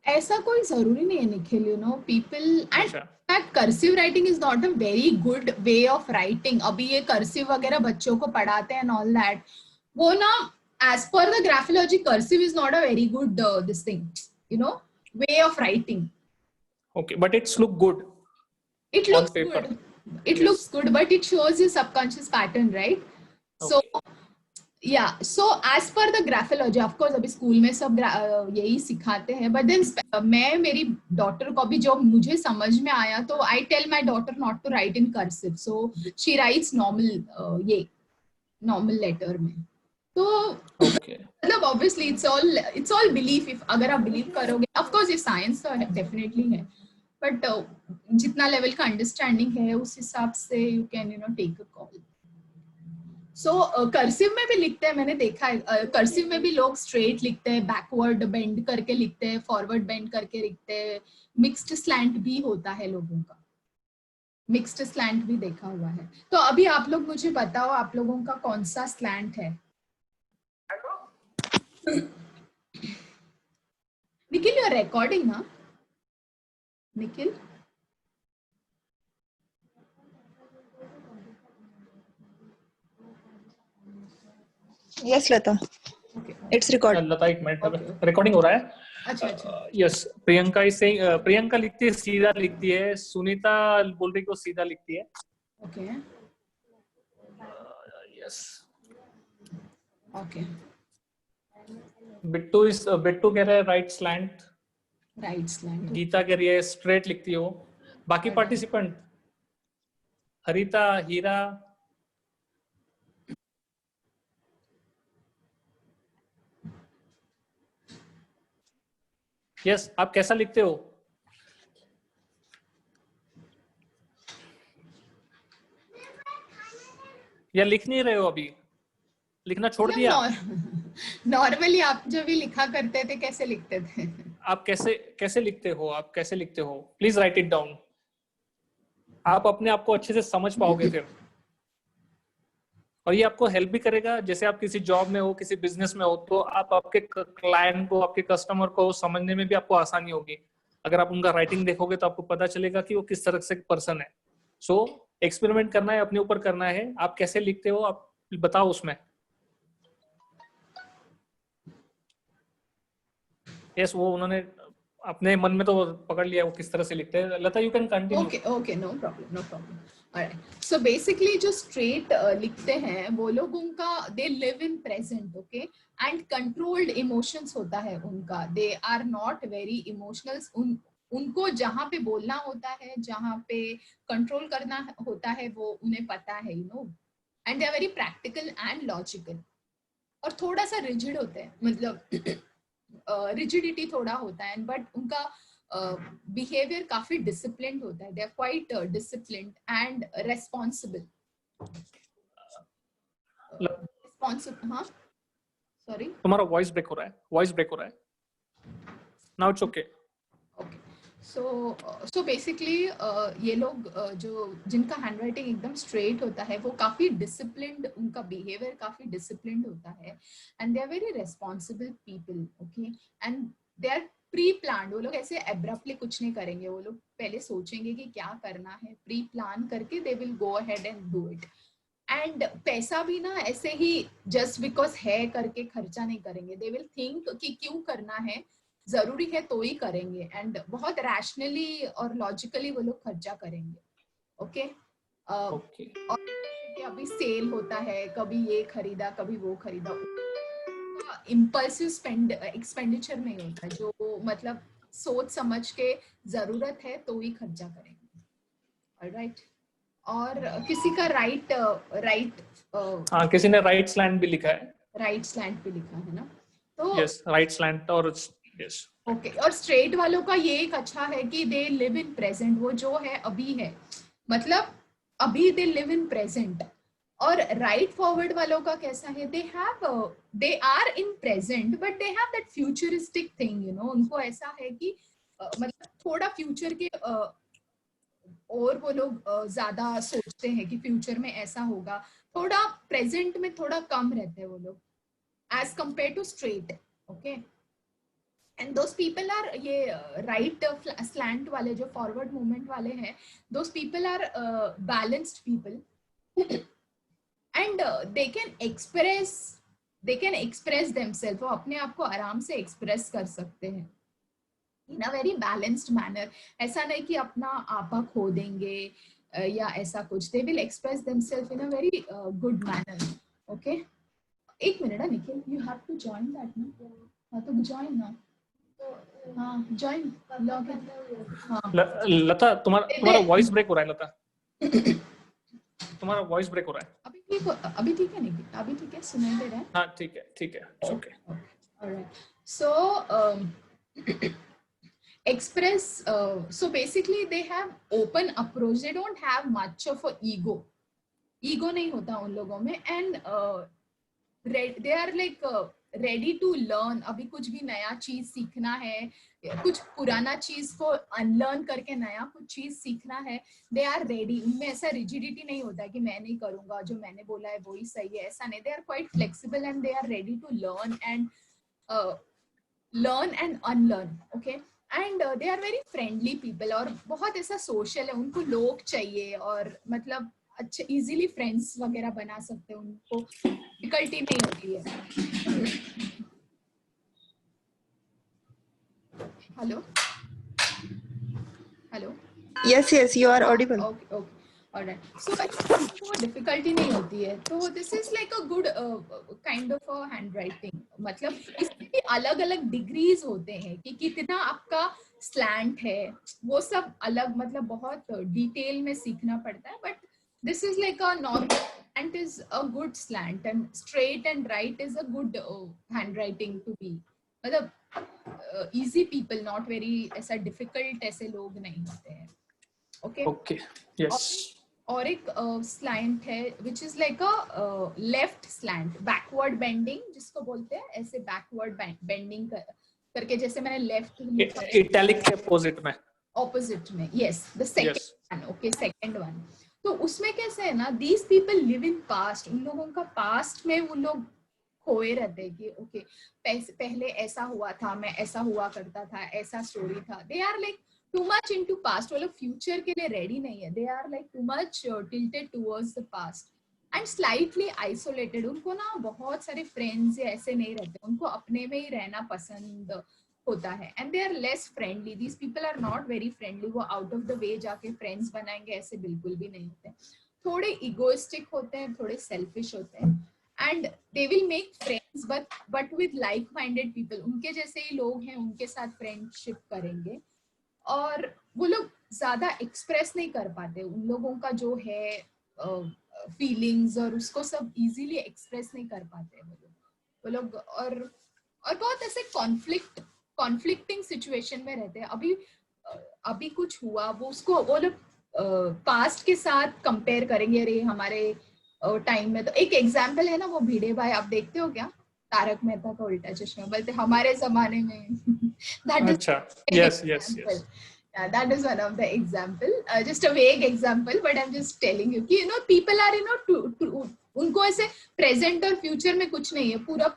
ऐसा कोई जरूरी नहीं है Nikhil, you know people and अच्छा that cursive writing is not a very good way of writing. अभी ये cursive वगैरह बच्चों को पढ़ाते हैं and all that, वो ना as per the graphology cursive is not a very good this thing, you know, way of writing. okay but it's look good It looks on paper. good. It Yes. looks good, but it shows you subconscious pattern, right? So yeah, so as per the graphology, of course अभी school में सब यही सिखाते हैं, but then मैं मेरी daughter को भी जो मुझे समझ में आया तो I tell my daughter not to write in cursive, so she writes normal ये normal letter में. तो okay मतलब obviously it's all belief. If अगर आप believe करोगे, of course ये science तो definitely है, but जितना लेवल का अंडरस्टैंडिंग है उस हिसाब से you can you know take a call. So cursive में भी लिखते हैं, मैंने देखा है कर्सिव में भी लोग स्ट्रेट लिखते हैं, बैकवर्ड बेंड करके लिखते हैं, फॉरवर्ड बेंड करके लिखते हैं, मिक्स्ड स्लैंट भी होता है लोगों का, मिक्स्ड स्लैंट भी देखा हुआ है। तो अभी आप लोग मुझे बताओ आप लोगों का कौन सा स्लैंट है? निखिल यू आर रिकॉर्डिंग ना? Nikhil Yes, Lata. Okay. It's recorded. लता एक मिनट रिकॉर्डिंग हो रहा है अच्छा अच्छा yes Priyanka is saying Priyanka लिखती है सीधा लिखती है सुनीता बोल रही है वो सीधा लिखती है ओके यस ओके बिट्टू कह रहा है right slant right slant Geeta कह रही है स्ट्रेट लिखती हो बाकी पार्टिसिपेंट हरिता हीरा यस आप कैसा लिखते हो या लिख नहीं रहे हो अभी लिखना छोड़ दिया नॉर्मली आप जो भी लिखा करते थे कैसे लिखते थे? आप कैसे लिखते हो आप कैसे लिखते हो प्लीज राइट इट डाउन आप अपने आप को अच्छे से समझ पाओगे फिर और ये आपको हेल्प भी करेगा जैसे आप किसी जॉब में हो किसी बिजनेस में हो तो आप आपके क्लाइंट को आपके कस्टमर को समझने में भी आपको आसानी होगी अगर आप उनका राइटिंग देखोगे तो आपको पता चलेगा कि वो किस तरह से पर्सन है सो एक्सपेरिमेंट करना है अपने ऊपर करना है आप कैसे लिखते हो आप बताओ उसमें यस वो उन्होंने अपने मन में तो पकड़ लिया वो किस तरह से लिखते हैं Lata you can continue okay no problem alright so basically जो स्ट्रेट लिखते हैं वो लोग उनका they live in present okay and controlled emotions होता है उनका they are not very emotional उनको जहां पे बोलना होता है जहां पे कंट्रोल करना होता है वो उन्हें पता है you know and they are very practical and logical और थोड़ा सा रिजिड होते हैं मतलब रिजिडिटी थोड़ा होता है बट उनका बिहेवियर काफी डिसिप्लिन्ड होता है they are quite disciplined and responsible हाँ सॉरी तुम्हारा वॉइस ब्रेक हो रहा है now it's okay. Okay, so basically ये लोग जो जिनका हैंडराइटिंग एकदम स्ट्रेट होता है वो काफी डिसिप्लिन्ड, उनका बिहेवियर काफी डिसिप्लिन्ड होता है and they are very responsible people, okay, and they are pre plan. वो लोग ऐसे एब्रप्टली कुछ नहीं करेंगे, वो लोग पहले सोचेंगे कि क्या करना है, प्री प्लान करके they will go ahead and do it. And पैसा भी ना ऐसे ही जस्ट बिकॉज है करके खर्चा नहीं करेंगे, दे विल थिंक कि क्यों करना है, जरूरी है तो ही करेंगे, एंड बहुत रैशनली और लॉजिकली वो लोग खर्चा करेंगे। ओके, ओके, और कि अभी सेल होता है, कभी ये खरीदा कभी वो खरीदा, इम्पल्सिव एक्सपेंडिचर नहीं होता, जो मतलब सोच समझ के जरूरत है तो ही खर्चा करेंगे। ऑलराइट, और किसी का राइट हाँ किसी ने राइट स्लैंट भी लिखा है। राइट स्लैंट पे लिखा है ना, तो यस राइट स्लैंट और यस ओके। और स्ट्रेट वालों का ये एक अच्छा है कि दे लिव इन प्रेजेंट, वो जो है अभी है, मतलब अभी दे लिव इन प्रेजेंट। और राइट फॉरवर्ड वालों का कैसा है, they are in present but they have that futuristic thing, you know, उनको ऐसा है कि मतलब थोड़ा फ्यूचर के और वो लोग ज्यादा सोचते हैं कि फ्यूचर में ऐसा होगा, थोड़ा प्रेजेंट में थोड़ा कम रहते हैं वो लोग as compare to straight. Okay, and those people are, ये राइट स्लैंट वाले जो फॉरवर्ड मूवमेंट वाले हैं, those people are balanced people and they can express themselves, वो अपने आप को आराम से एक्सप्रेस कर सकते हैं इन अ वेरी बैलेंस्ड मैनर। ऐसा नहीं कि अपना आपा खो देंगे या ऐसा कुछ, they will express themselves in a very good manner. Okay, एक मिनट है Nikhil, you have to join that ना, हाँ तो जॉइन ना, हाँ जॉइन लॉग इन, हाँ लता तुम्हारा वॉइस ब्रेक हो रहा है। लता तुम्हारा वॉइस ब्रेक हो रहा है। अभी ठीक है निखिल, अभी ठीक है, सुनाई दे रहा है? हाँ ठीक है it's okay. Alright. So express, so basically they have open approach, they don't have much of a ego नहीं होता उन लोगों में, and they are like ready to learn। अभी कुछ भी नया चीज सीखना है, कुछ पुराना चीज को अनलर्न करके नया कुछ चीज सीखना है, दे आर रेडी। उनमें ऐसा रिजिडिटी नहीं होता कि मैं नहीं करूंगा, जो मैंने बोला है वही सही है, ऐसा नहीं। They are quite flexible and they are ready to learn and unlearn. Okay, and they are very friendly people, और बहुत ऐसा सोशल है, उनको लोग चाहिए, और मतलब अच्छे इजीली फ्रेंड्स वगैरह बना सकते हैं, उनको डिफिकल्टी नहीं होती है। Hello hello, Yes, you are audible. Okay okay, alright. So वो डिफिकल्टी नहीं होती है, तो this is like a good kind of a handwriting. मतलब इसमें भी अलग अलग डिग्रीज होते हैं कि कितना आपका स्लैंट है, वो सब अलग, मतलब बहुत डिटेल में सीखना पड़ता है, but this is like a normal slant is a good slant, and straight and right is a good handwriting to be, मतलब easy people, not very ऐसा difficult ऐसे लोग नहीं होते हैं। okay okay yes. और एक slant है which is like a left slant, backward bending जिसको बोलते हैं, ऐसे backward bending करके, जैसे मैंने left लिखा इटैलिक के अपोजिट में, opposite में, yes the second one, okay second one। तो उसमें कैसे है ना, these people live in past, उन लोगों का past में वो लोग खोए रहते हैं कि ओके पहले ऐसा हुआ था, मैं ऐसा हुआ करता था, ऐसा स्टोरी था। They are like too much into past, वो लोग फ्यूचर के लिए रेडी नहीं है, they are like too much tilted towards the past and slightly isolated. उनको ना बहुत सारे फ्रेंड्स ऐसे नहीं रहते, उनको अपने में ही रहना पसंद होता है, and they are less friendly. These people are not very friendly, वो आउट ऑफ द वे जाके फ्रेंड्स बनाएंगे ऐसे बिल्कुल भी नहीं होते, थोड़े इगोइस्टिक होते हैं, थोड़े सेल्फिश होते हैं, and they will make friends but with like minded people, उनके जैसे ही लोग हैं उनके साथ फ्रेंडशिप करेंगे। और वो लोग ज्यादा एक्सप्रेस नहीं कर पाते, उन लोगों का जो है फीलिंग्स और उसको सब इजीली एक्सप्रेस नहीं कर पाते वो लोग और बहुत ऐसे कॉन्फ्लिक्टिंग सिचुएशन में रहते हैं। अभी कुछ हुआ, वो उसको वो लोग पास्ट के साथ कंपेयर करेंगे, अरे हमारे टाइम में तो। एक एग्जाम्पल है ना, वो भिड़े भाई, आप देखते हो क्या तारक मेहता का उल्टा चश्मा, बोलते हमारे जमाने में that is अच्छा, an yes, example. yes. Yeah, that is one of the example, just a vague example, but I'm just telling you कि people are to उनको ऐसे present और future में कुछ नहीं है, पूरा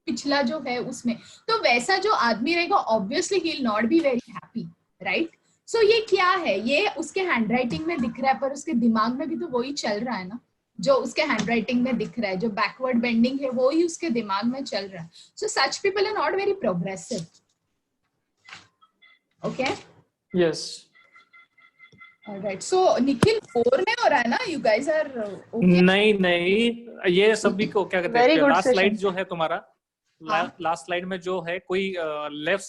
पिछला जो है उसमें, तो वैसा जो आदमी रहेगा obviously he'll not be very happy, right? So ये क्या है, ये उसके handwriting में दिख रहा है, पर उसके दिमाग में भी तो वही चल रहा है ना, जो उसके handwriting में दिख रहा है, जो backward bending है वो ही उसके दिमाग में चल रहा है. So such people are not very progressive. Okay? Yes. Alright. So Nikhil 4 में हो रहा है ना? You guys are okay? नहीं, ये सभी को क्या कहते Very हैं, good लास्ट session. स्लाइड जो है तुम्हारा, हाँ. लास्ट स्लाइड में जो है कोई लेफ्ट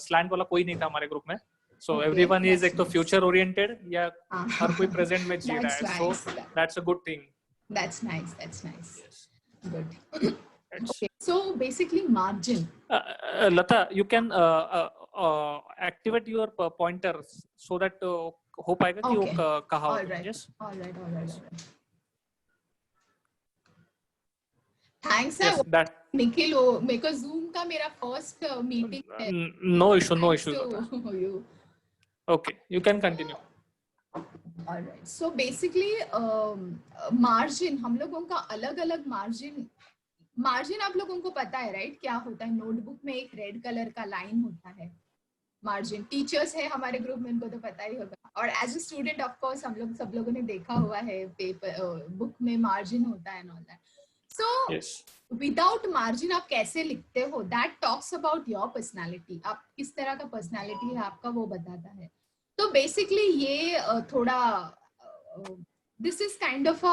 स्लैंट वाला कोई नहीं था हमारे ग्रुप में. सो Okay, एवरीवन इज that's एक तो nice. फ्यूचर ओरिएंटेड या हाँ. हर कोई प्रेजेंट में जी रहा That's है. सो nice. That's a good thing. That's nice. That's nice. Yes. Good. Okay. So basically margin. Lata, you can activate your pointer so that हो पाएगा कि Okay. वो कहाँ हो. Alright. Yes. Alright. Thanks. Yes, that. Nikhil, मेरे को Zoom का मेरा first meeting है. No issue, Lata. To you. Okay, you can continue. Alright. So basically margin, हम लोगों का अलग-अलग margin आप लोगों को पता है, right? क्या होता है? नोटबुक में एक रेड कलर का लाइन होता है. मार्जिन टीचर्स है हमारे ग्रुप में, उनको तो पता ही होगा, और as a student of course हम लोग सब लोगों ने देखा हुआ है पेपर बुक में मार्जिन होता है and all that. So without margin आप कैसे लिखते हो, that talks about your personality. आप किस तरह का पर्सनालिटी है आपका, वो बताता है. तो बेसिकली ये थोड़ा this is kind of a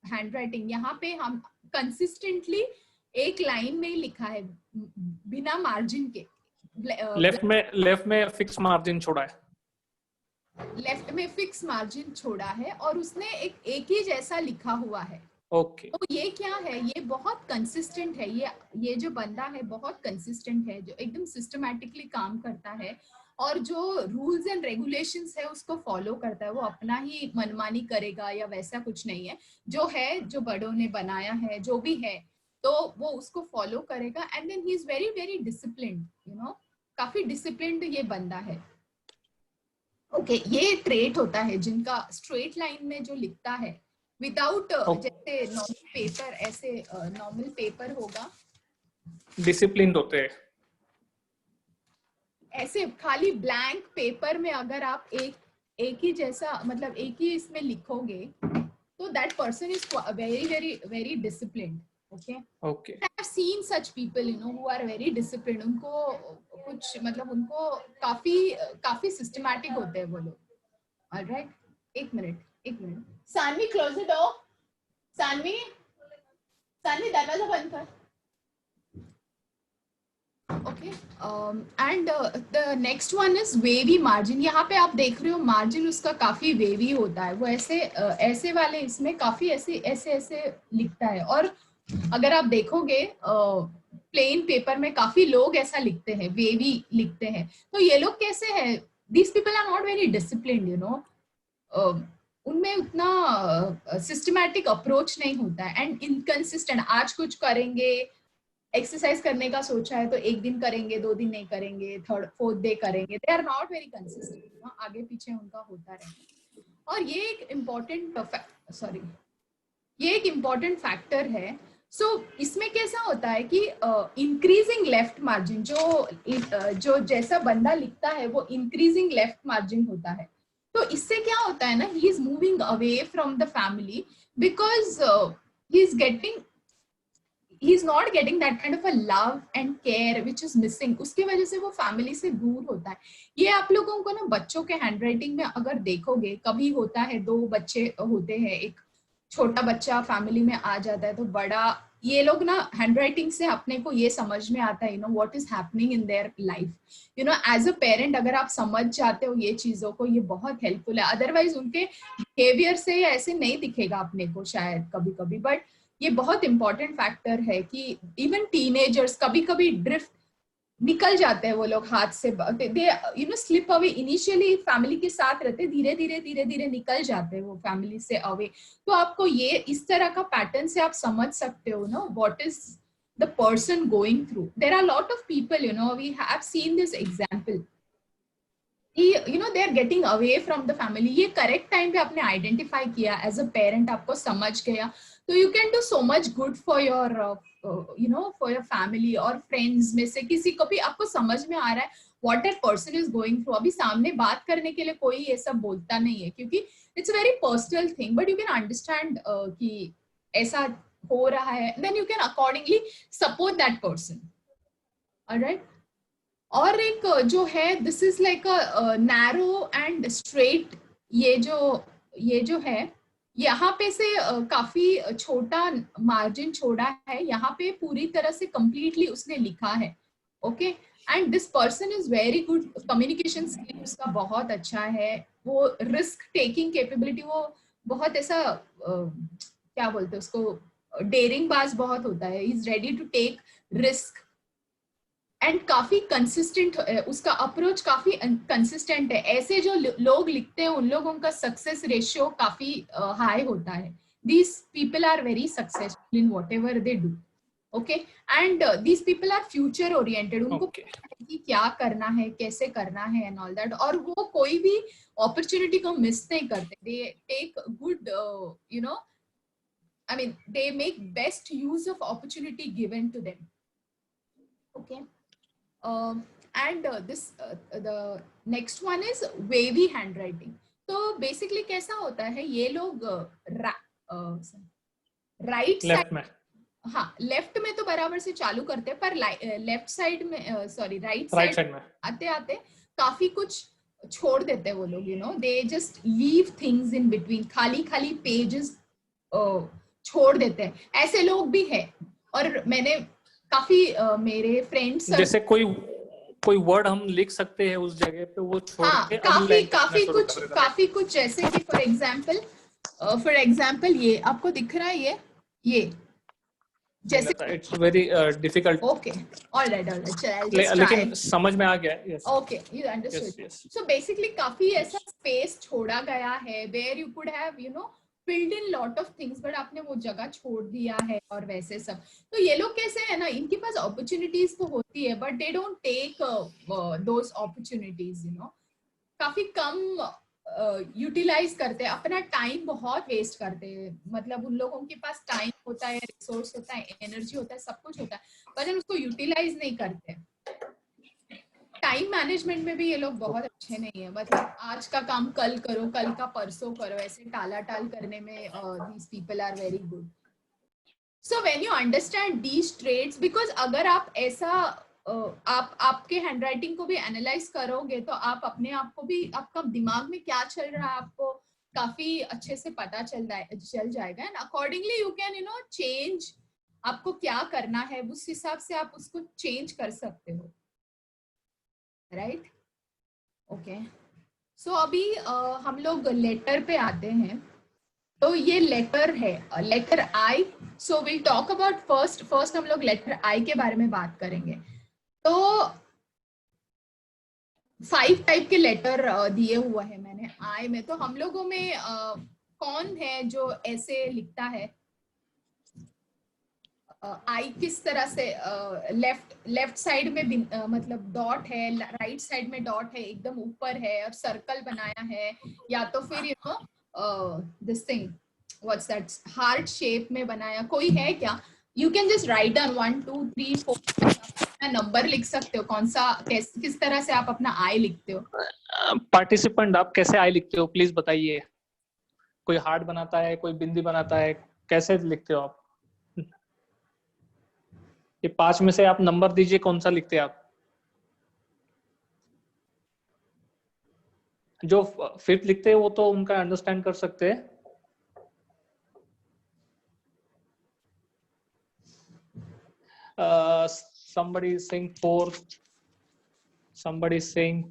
hand writing. यहाँ पे हम कंसिस्टेंटली एक लाइन में लिखा है बिना मार्जिन के. लेफ्ट में फिक्स मार्जिन छोड़ा है. लेफ्ट में फिक्स मार्जिन छोड़ा है और उसने एक ही जैसा लिखा हुआ है. ओके. तो ये क्या है, ये बहुत कंसिस्टेंट है. ये जो बंदा है बहुत कंसिस्टेंट है, जो एकदम सिस्टमैटिकली काम करता है और जो रूल्स एंड रेगुलेशंस है उसको फॉलो करता है. वो अपना ही मनमानी करेगा या वैसा कुछ नहीं है. जो है, जो बड़ों ने बनाया है, जो भी है, तो वो उसको फॉलो करेगा. And then he is very very disciplined, काफी डिसिप्लिन्ड ये बंदा है. ओके, ये ट्रेट होता है जिनका स्ट्रेट लाइन में जो लिखता है विदाउट जैसे नॉर्मल पेपर, ऐसे नॉर्मल पेपर होगा, डिसिप्लिन्ड होते हैं. ऐसे खाली ब्लैंक पेपर में अगर आप एक ही जैसा, मतलब एक ही इसमें लिखोगे, तो that person is very very very disciplined. Okay. I have seen such people, who are very disciplined. उनको कुछ मतलब उनको काफी systematic होते हैं वो लोग. All right. एक मिनट. Saanvi, close the door. Saanvi दरवाजा बंद कर. Okay. And the next one is wavy margin. यहाँ पे आप देख रहे हो margin उसका काफी wavy होता है. वो ऐसे वाले इसमें काफी ऐसे लिखता है. और अगर आप देखोगे प्लेन पेपर में काफी लोग ऐसा लिखते हैं, वेवी लिखते हैं. तो ये लोग कैसे हैं? These people are not very disciplined, उनमें उतना सिस्टमैटिक अप्रोच नहीं होता है एंड इनकंसिस्टेंट. आज कुछ करेंगे, एक्सरसाइज करने का सोचा है तो एक दिन करेंगे, 2 दिन नहीं करेंगे, 3rd 4th डे करेंगे. They are not very consistent. आगे पीछे उनका होता रहेगा. और ये एक इम्पोर्टेंट फैक्टर है. सो इसमें कैसा होता है कि इंक्रीजिंग लेफ्ट मार्जिन, जो जैसा बंदा लिखता है वो इंक्रीजिंग लेफ्ट मार्जिन होता है. तो इससे क्या होता है ना, he is moving away from the family because he is not getting that kind of a love and care which is missing. उसकी वजह से वो फैमिली से दूर होता है. ये आप लोगों को ना बच्चों के हैंडराइटिंग में अगर देखोगे, कभी होता है 2 बच्चे होते हैं, एक छोटा बच्चा फैमिली में आ जाता है तो बड़ा, ये लोग ना हैंडराइटिंग से अपने को ये समझ में आता है what is happening in their life. As a parent अगर आप समझ जाते हो ये चीजों को, ये बहुत हेल्पफुल है. अदरवाइज उनके बिहेवियर से ऐसे नहीं दिखेगा अपने को शायद कभी. बट ये बहुत इंपॉर्टेंट फैक्टर है कि इवन टीनेजर्स कभी ड्रिफ्ट, निकल जाते हैं वो लोग हाथ से, they you know slip away. Initially family के साथ रहते, धीरे धीरे निकल जाते हैं वो फैमिली से अवे। तो आपको ये इस तरह का पैटर्न से आप समझ सकते हो ना what is the person going through. There are lot of people, you know, we have seen this example, you know they are getting away from the family. ये करेक्ट टाइम पे आपने आइडेंटिफाई किया एज अ पेरेंट, आपको समझ गया, तो you can do so much good for your you know for your family और friends में से किसी को भी आपको समझ में आ रहा है what that person is going through. अभी सामने बात करने के लिए कोई ये सब बोलता नहीं है क्योंकि it's very personal thing, but you can understand कि ऐसा हो रहा है, then you can accordingly support that person. Alright. और एक जो है, this is like a narrow and straight, ये जो है यहाँ पे से काफी छोटा मार्जिन छोड़ा है, यहाँ पे पूरी तरह से कंप्लीटली उसने लिखा है। Okay, and this person is very good, communication skill उसका बहुत अच्छा है, वो रिस्क टेकिंग कैपेबिलिटी, वो बहुत ऐसा क्या बोलते हैं उसको, डेयरिंग बाज बहुत होता है, is ready to take risk and काफी कंसिस्टेंट, उसका अप्रोच काफी कंसिस्टेंट है। ऐसे जो लोग लिखते हैं उन लोगों का सक्सेस रेशियो काफी हाई होता है। These people are very successful in whatever they do. Okay, and these people are future oriented, उनको पता है कि क्या करना है, कैसे करना है एंड ऑल दैट, और वो कोई भी अपॉर्चुनिटी को मिस नहीं करते। They take good you know, I mean they make best use of opportunity given to them. Okay, and the next one is wavy handwriting. तो बेसिकली कैसा होता है, ये लोग राइट लेफ्ट साइड, में, हाँ लेफ्ट में तो बराबर से चालू करते हैं, पर लेफ्ट साइड में, sorry right right side side में आते आते काफी कुछ छोड़ देते हैं वो लोग, you know they just leave things in between, खाली खाली पेजेस छोड़ देते हैं। ऐसे लोग भी है, और मैंने काफी मेरे फ्रेंड्स, जैसे कोई वर्ड हम लिख सकते हैं उस जगह पे वो छोड़ हाँ के अंडरलाइन करना शुरू कर देता है। काफी कुछ जैसे कि फॉर एग्जाम्पल ये आपको दिख रहा है, ये जैसे, it's very difficult, okay, alright चल, आई जस्ट ट्राई। लेकिन समझ में आ गया। Yes okay, you understood. Yes yes. So basically काफी ऐसा स्पेस छोड़ा गया है where you could have you know filled in lot of things, but आपने वो जगह छोड़ दिया है और वैसे सब। तो ये लोग कैसे है ना, इनके पास अपॉर्चुनिटीज तो होती है but they don't take those opportunities, you know काफी कम यूटिलाइज करते हैं, अपना टाइम बहुत वेस्ट करते हैं। मतलब उन लोगों के पास टाइम होता है, रिसोर्स होता है, एनर्जी होता है, सब कुछ होता है, पर उसको यूटिलाइज नहीं करते। टाइम मैनेजमेंट में भी ये लोग बहुत अच्छे नहीं है, मतलब आज का काम कल करो, कल का परसों करो, ऐसे टाला टाल करने में these people are very good. So when you understand these traits, because अगर आप ऐसा आप आपके हैंडराइटिंग को भी एनालाइज करोगे तो आप अपने आप को भी, आपका दिमाग में क्या चल रहा है आपको काफी अच्छे से पता चल जाएगा, and accordingly you can you know change, आपको क्या करना है उस हिसाब से आप उसको चेंज कर सकते हो, राइट। ओके, सो अभी हम लोग लेटर पे आते हैं। तो ये लेटर है, letter I. So will talk about first हम लोग लेटर आई के बारे में बात करेंगे। तो 5 टाइप के लेटर दिए हुए हैं मैंने आई में। तो हम लोगों में कौन है जो ऐसे लिखता है आई किस तरह से, लेफ्ट साइड में मतलब डॉट है, राइट साइड में डॉट है, एकदम ऊपर है और सर्कल बनाया है, या तो फिर you know this thing what's that heart shape में बनाया, कोई है क्या? You can just write down 1 2 3 4 number लिख सकते हो, कौन सा किस तरह से आप अपना आई लिखते हो। पार्टिसिपेंट आप कैसे आई लिखते हो प्लीज बताइए। कोई हार्ट बनाता है, कोई बिंदी बनाता है, कैसे लिखते हो आप? ये 5 में से आप नंबर दीजिए, कौन सा लिखते हैं आप? जो 5th लिखते हैं वो तो उनका अंडरस्टैंड कर सकते हैं। Somebody is saying 4, somebody is saying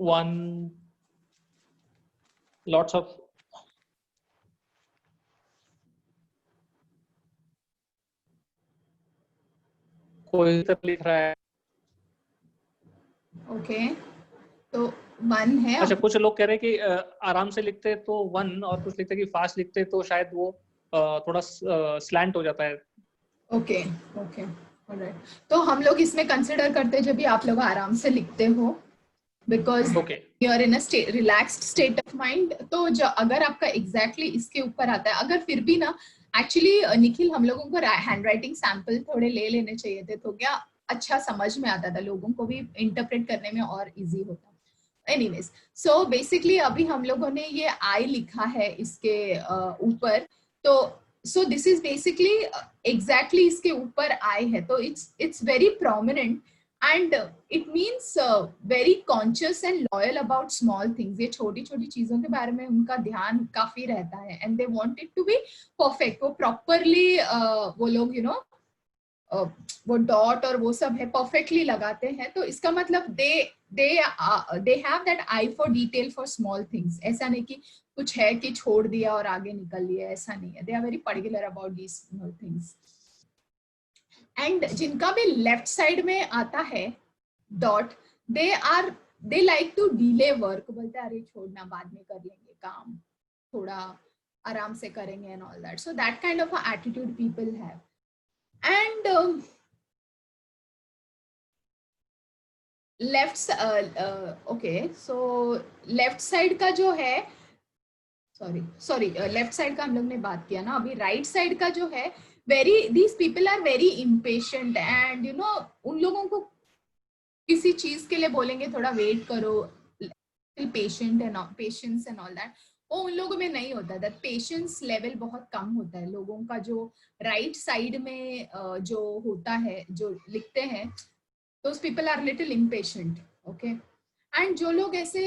1, lots of कोई लिख रहा है ओके, तो 1 है। अच्छा, कुछ लोग कह रहे हैं कि आराम से लिखते तो 1, और कुछ लिखते कि फास्ट लिखते तो शायद वो थोड़ा स्लैंट हो जाता है। Okay okay, alright. तो हम लोग इसमें कंसिडर करते हैं जब भी आप लोग आराम से लिखते हो, because okay, you are in a relaxed state of mind. तो जो अगर आपका एग्जैक्टली इसके ऊपर आता है, अगर फिर भी ना, एक्चुअली निखिल हम लोगों को हैंड राइटिंग सैंपल थोड़े ले लेने चाहिए थे, तो क्या अच्छा समझ में आता था, लोगों को भी इंटरप्रेट करने में और इजी होता। एनीवेज, सो बेसिकली अभी हम लोगों ने ये आई लिखा है इसके ऊपर, तो so this is basically exactly इसके ऊपर आई है, तो it's very prominent and it means very conscious and loyal about small things. ये छोटी छोटी चीजों के बारे में उनका ध्यान काफी रहता है, and they want it to be perfect. वो प्रॉपरली वो लोग यू नो वो डॉट और वो सब है परफेक्टली लगाते हैं, तो इसका मतलब दे have that I for detail for small things. ऐसा नहीं कि कुछ है कि छोड़ दिया और आगे निकल लिया, ऐसा नहीं है। They are very particular about these small things. And जिनका भी लेफ्ट साइड में आता है dot, they like to delay work. बोलते हैं अरे छोड़ना, बाद में कर लेंगे काम, थोड़ा आराम से करेंगे and all that. So that kind of attitude people have. And left okay, so left side का जो है, सॉरी लेफ्ट साइड का हम लोग ने बात किया ना, अभी राइट साइड का जो है, very these people are very impatient and you know, उन लोगों को किसी चीज के लिए बोलेंगे थोड़ा वेट करो, patient and patience and all that, वो उन लोगों में नहीं होता। दैट पेशेंस लेवल बहुत कम होता है लोगों का, जो राइट साइड में जो होता है, जो लिखते हैं, those people are little impatient, okay? And जो लोग ऐसे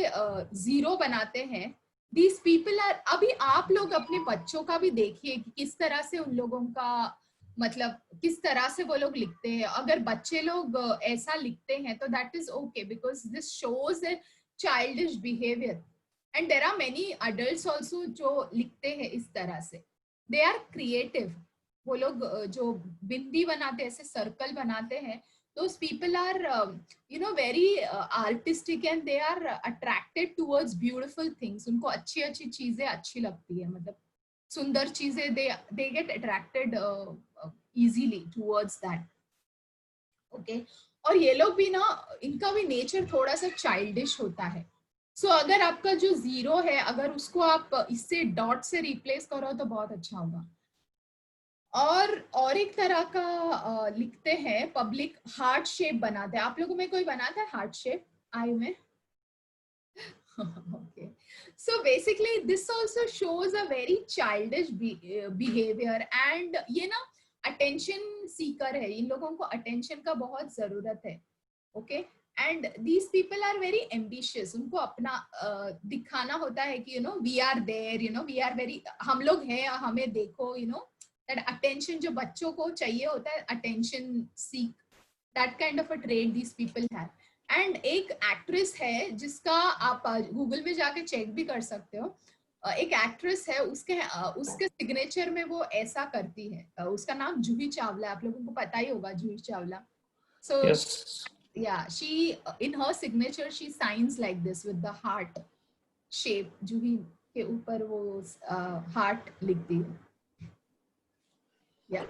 जीरो बनाते हैं, these people are, अभी आप लोग अपने बच्चों का भी देखिए कि किस तरह से उन लोगों का मतलब किस तरह से वो लोग लिखते हैं। अगर बच्चे लोग ऐसा लिखते हैं तो that is okay, because this shows a childish behavior. And there are many adults also जो लिखते हैं इस तरह से, they are creative। वो लोग जो बिंदी बनाते हैं, ऐसे सर्कल बनाते हैं, those people are you know very artistic and they are attracted towards beautiful things। उनको अच्छी अच्छी चीजें अच्छी लगती है, मतलब सुंदर चीजें, they get attracted easily towards that, okay? और ये लोग भी ना, इनका भी नेचर थोड़ा सा चाइल्डिश होता है। सो अगर आपका जो जीरो है, अगर उसको आप इससे डॉट से रिप्लेस करो तो बहुत अच्छा होगा। और एक तरह का लिखते हैं पब्लिक, हार्ट शेप बनाते हैं। आप लोगों में कोई बनाता है हार्ट शेप आई में? okay, so basically this also shows a very childish behavior and ये ना attention seeker है, इन लोगों को attention का बहुत जरूरत है, okay? And these people are very ambitious। उनको अपना दिखाना होता है कि you know we are there, you know we are very, हम लोग हैं, हमें देखो, you know that attention जो बच्चों को चाहिए होता है, attention seek, that kind of a trait these people have। And एक एक्ट्रेस है जिसका आप गूगल में जाके चेक भी कर सकते हो, एक एक्ट्रेस है, उसके सिग्नेचर में वो ऐसा करती है, उसका नाम जूही चावला, आप लोगों को पता ही होगा जूही Chawla. So yeah she in her signature she signs like this with the heart shape, Juhi के ऊपर वो हार्ट लिखती है। या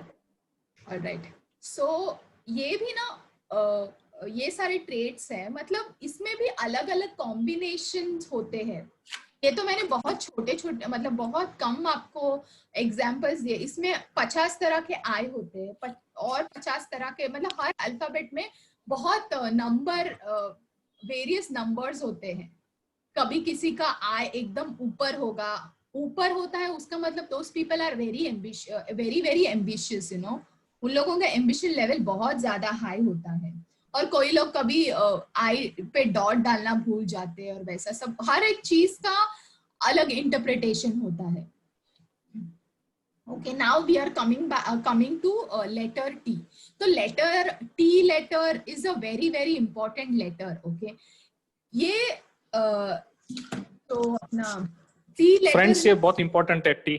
ऑलराइट, सो ये भी ना ये सारे ट्रेट्स हैं, मतलब इसमें भी अलग अलग कॉम्बिनेशंस होते हैं। ये तो मैंने बहुत छोटे छोटे, मतलब बहुत कम आपको एग्जांपल्स दिए। इसमें 50 तरह के आई होते हैं और 50 तरह के, मतलब हर अल्फाबेट में बहुत नंबर, वेरियस नंबर्स होते हैं। कभी किसी का आई एकदम ऊपर होगा, ऊपर होता है उसका मतलब those people are very very ambitious, you know, उन लोगों का एम्बिशन लेवल बहुत ज्यादा हाई होता है। और कोई लोग कभी आई पे डॉट डालना भूल जाते हैं, और वैसा सब हर एक चीज का अलग इंटरप्रिटेशन होता है। Okay, now we are coming to letter T. So letter T letter is a very very important letter. Okay, ये तो अपना T letter, फ्रेंड्स ये बहुत इंपॉर्टेंट है टी।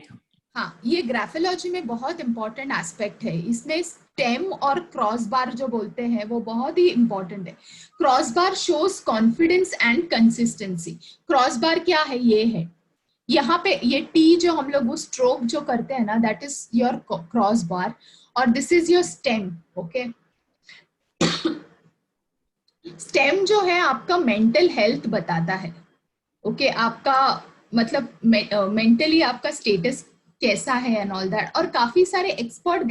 हाँ, ये ग्राफोलॉजी में बहुत इंपॉर्टेंट एस्पेक्ट है। इसमें स्टेम और क्रॉस बार जो बोलते हैं वो बहुत ही इंपॉर्टेंट है। Cross bar shows confidence and consistency. Cross bar क्या है? ये है यहाँ पे, ये टी जो हम लोग वो स्ट्रोक जो करते हैं ना, that is your cross bar, और this is your stem. Okay, stem जो है आपका मेंटल हेल्थ बताता है। ओके, आपका मतलब मेंटली आपका स्टेटस कैसा है एंड ऑल दैट। और काफी सारे एक्सपर्ट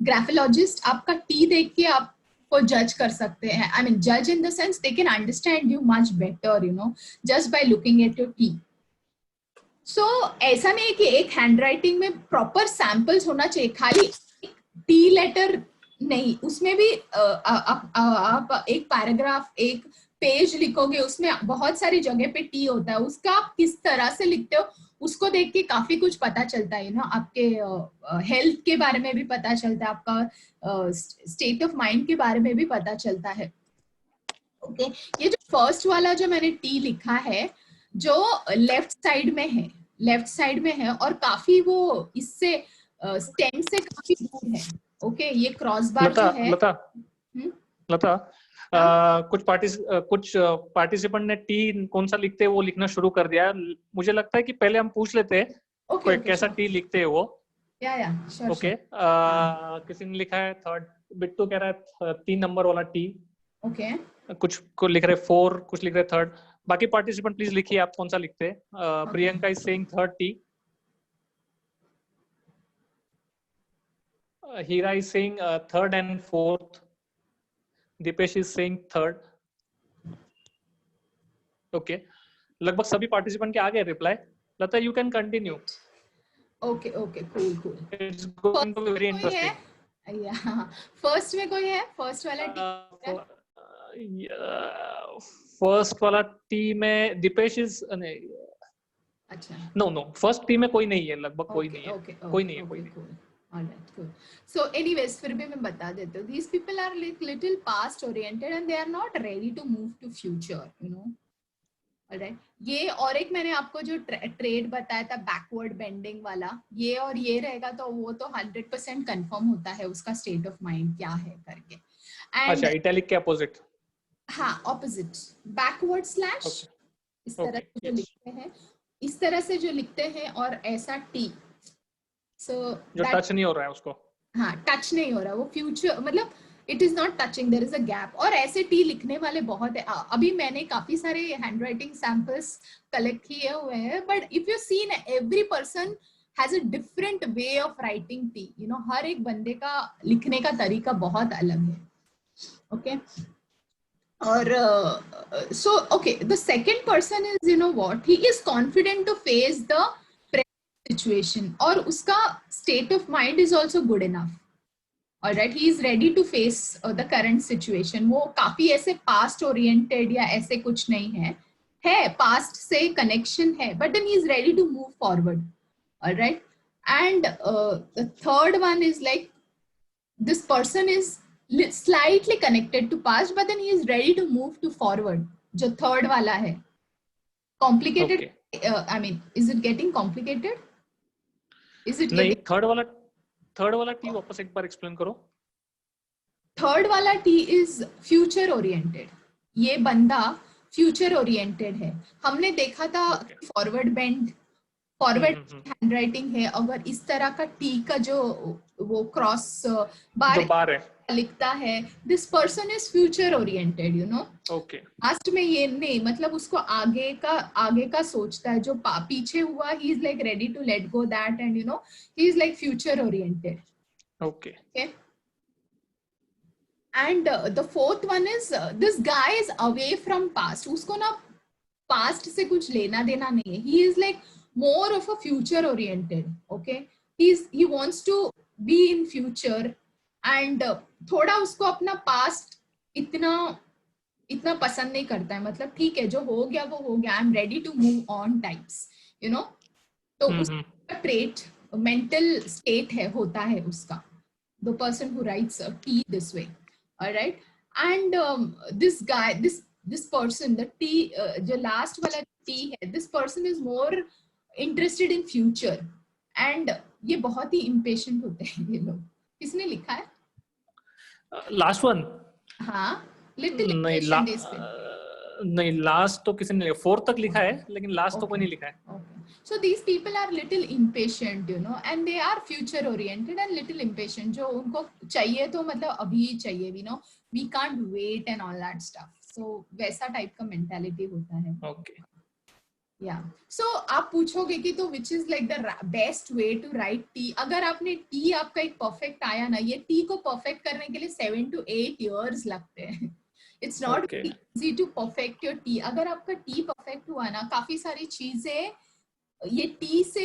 ग्राफोलॉजिस्ट आपका टी देख के आपको जज कर सकते हैं। आई मीन जज in the sense they can understand you much better, you know, just by looking at your T. So ऐसा नहीं है कि एक हैंडराइटिंग में प्रॉपर सैंपल्स होना चाहिए, खाली टी लेटर नहीं, उसमें भी आप एक पैराग्राफ, एक पेज लिखोगे, उसमें बहुत सारी जगह पे टी होता है। उसका आप किस तरह से लिखते हो उसको देख के काफी कुछ पता चलता है ना। आपके हेल्थ के बारे में भी पता चलता है, आपका स्टेट ऑफ माइंड के बारे में भी पता चलता है। ओके, ये जो फर्स्ट वाला जो मैंने टी लिखा है, जो लेफ्ट साइड में है, लेफ्ट साइड में है और काफी वो इससे स्टेम से काफी दूर है। ओके, ये क्रॉस बार जो है। लता, कुछ पार्टिसिपेंट ने टी कौन सा लिखते हैं वो लिखना शुरू कर दिया। मुझे लगता है कि पहले हम पूछ लेते हैं कोई कैसा टी लिखते हैं वो। श्योर। ओके, किसी ने लिखा है थर्ड, बिट्टू कह रहा है 3 नंबर वाला टी। ओके, कुछ को लिख रहे 4, कुछ लिख रहे 3rd। बाकी पार्टिसिपेंट प्लीज लिखिए आप कौन सा लिखते हैं। Priyanka is saying 3rd T. Heera is saying 3rd and 4th। Deepesh is saying 3rd। Okay, लगभग सभी पार्टिसिपेंट के आ गए reply. Lata, you can continue. Okay, cool. It's going to be very interesting. या फर्स्ट में कोई है? फर्स्ट वाला टी, फर्स्ट वाला टी में दीपेश इज, अच्छा, नो फर्स्ट टी में कोई नहीं है, लगभग कोई नहीं है। कोई नहीं है। Alright, cool. So anyways, फिर भी मैं बता देती हूँ, these people are like little past oriented and they are not ready to move to future, you know. Alright, ये और एक मैंने आपको जो ट्रेड बताया था बैकवर्ड बेंडिंग वाला, ये और ये रहेगा तो वो तो 100% कंफर्म होता है उसका स्टेट ऑफ माइंड क्या है करके। अच्छा, इटैलिक के अपोजिट। हाँ, ऑपोजिट, बैकवर्ड स्लैश, इस तरह से जो लिखते हैं, इस तरह से जो लिखते हैं, और ऐसा टी। So जो टच नहीं हो रहा है उसको, हाँ, टच नहीं हो रहा, वो फ्यूचर मतलब it is not touching, there is a gap. और ऐसे टी लिखने वाले बहुत है। अभी मैंने काफी सारे हैंडराइटिंग सैंपल्स कलेक्ट किए हुए हैं, बट इफ यू सी ना, every person has a different way of writing T, you know. हर एक बंदे का लिखने का तरीका बहुत अलग है। ओके, और so okay, the second person is, you know what, he is confident to face the situation, और उसका state of mind is also good enough. All right, he is ready to face the current situation. वो काफी ऐसे past oriented या ऐसे कुछ नहीं है past से connection है, but then he is ready to move forward. All right, and the third one is like, this person is slightly connected to past, but then he is ready to move to forward. जो third वाला है, complicated. Okay. I mean, is it getting complicated? नहीं, third वाला T वापस एक बार explain करो। Third वाला T is future oriented. ये बंदा फ्यूचर ओरिएंटेड है। हमने देखा था फॉरवर्ड बेंड, फॉरवर्ड हैंडराइटिंग है, अगर इस तरह का टी का जो वो क्रॉस बार है लिखता है, this person is future oriented, you know. Okay, last में ये नहीं, मतलब उसको आगे का सोचता है, जो पीछे हुआ he is like ready to let go that, and you know he is like future oriented. Okay, and the fourth one is, this guy is away from past. उसको ना पास्ट से कुछ लेना देना नहीं है, he is like more of a future oriented. Okay, he wants to be in future, and थोड़ा उसको अपना पास्ट इतना पसंद नहीं करता है। मतलब ठीक है, जो हो गया वो हो गया, I am ready to move on types, you know. तो उसका ट्रेट मेंटल स्टेट होता है उसका, the person who writes T this way. Alright, and this guy, this person, the T जो लास्ट वाला टी है, this person is more interested in future, एंड ये बहुत ही इम्पेशेंट होते हैं ये लोग. किसने लिखा है? Last one. हाँ, लिटिल नहीं इम्पेशेंट इज पे. नहीं, लास्ट तो किसी ने लिखा, 4 तक लिखा है, लेकिन लास्ट तो कोई नहीं लिखा है. Okay. So these people are little impatient, you know, and they are future oriented and little impatient. जो उनको चाहिए तो मतलब अभी चाहिए, you know, we can't wait and all that stuff. So वैसा टाइप का मेंटालिटी होता है. Okay. Yeah. So आप पूछोगे कि तो which is like the best way to write T. अगर आपने T आपका एक perfect आया ना, ये T को perfect करने के लिए 7 to 8 years लगते हैं. It's not Okay. easy to perfect your T. अगर आपका T perfect हुआ ना, काफी सारी चीजें ये T से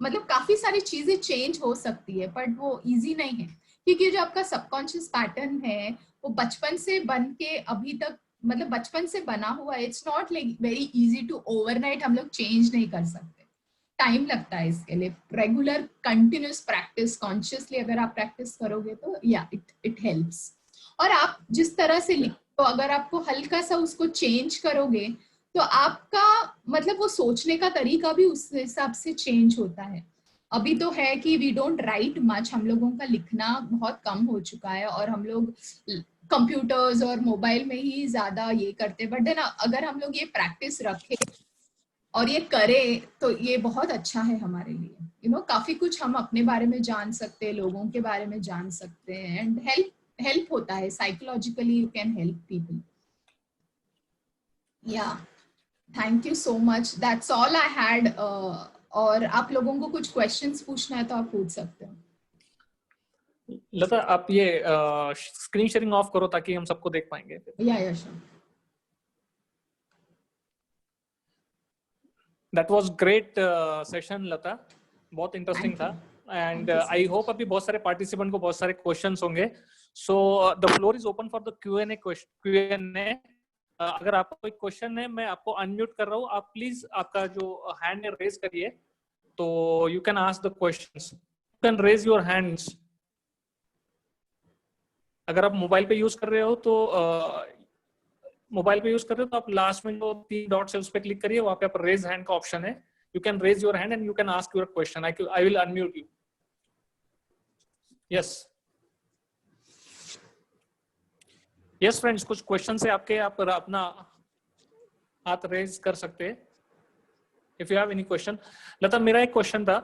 मतलब काफी सारी चीजें चेंज हो सकती है, बट वो इजी नहीं है, क्योंकि जो आपका सबकॉन्शियस पैटर्न है वो बचपन से बन के अभी तक मतलब बचपन से बना हुआ है. It's not like very easy to overnight हम लोग चेंज नहीं कर सकते. टाइम लगता है इसके लिए. रेगुलर कंटिन्यूस प्रैक्टिस, कॉन्शियसली अगर आप प्रैक्टिस करोगे तो या इट हेल्प्स. और आप जिस तरह से लिखो, तो अगर आपको हल्का सा उसको चेंज करोगे तो आपका मतलब वो सोचने का तरीका भी उस हिसाब से चेंज होता है. अभी तो है कि वी डोंट राइट मच, हम लोगों का लिखना बहुत कम हो चुका है और हम लोग कंप्यूटर्स और मोबाइल में ही ज्यादा ये करते. बट देन अगर हम लोग ये प्रैक्टिस रखें और ये करें तो ये बहुत अच्छा है हमारे लिए. यू नो, काफी कुछ हम अपने बारे में जान सकते हैं, लोगों के बारे में जान सकते हैं, एंड हेल्प होता है psychologically. You can help people. Yeah thank you so much. That's all I had. और आप लोगों को कुछ क्वेश्चंस पूछना है तो आप पूछ सकते हो. लता, आप ये स्क्रीन शेयरिंग ऑफ करो ताकि हम सबको देख पाएंगे. Yeah sure. That was great session Lata, बहुत इंटरेस्टिंग था. एंड आई होप अभी बहुत सारे पार्टिसिपेंट को बहुत सारे क्वेश्चंस होंगे. So the floor is open for the Q&A. अगर आपको कोई क्वेश्चन है, मैं आपको अनम्यूट कर रहा हूँ, आप प्लीज आपका जो हैंड रेज करिए, तो you can ask the questions. You can raise your hands. अगर आप मोबाइल पे यूज कर रहे हो तो आप लास्ट में जो 3 डॉट्स है उस पर क्लिक करिए, वहां पे आप रेज हैंड का ऑप्शन है. You can raise your hand and you can ask your question. I will unmute you. Yes friends, कुछ क्वेश्चन है आपके, आप अपना हाथ रेज कर सकते हैं if you have any question. Lata, मेरा एक क्वेश्चन था,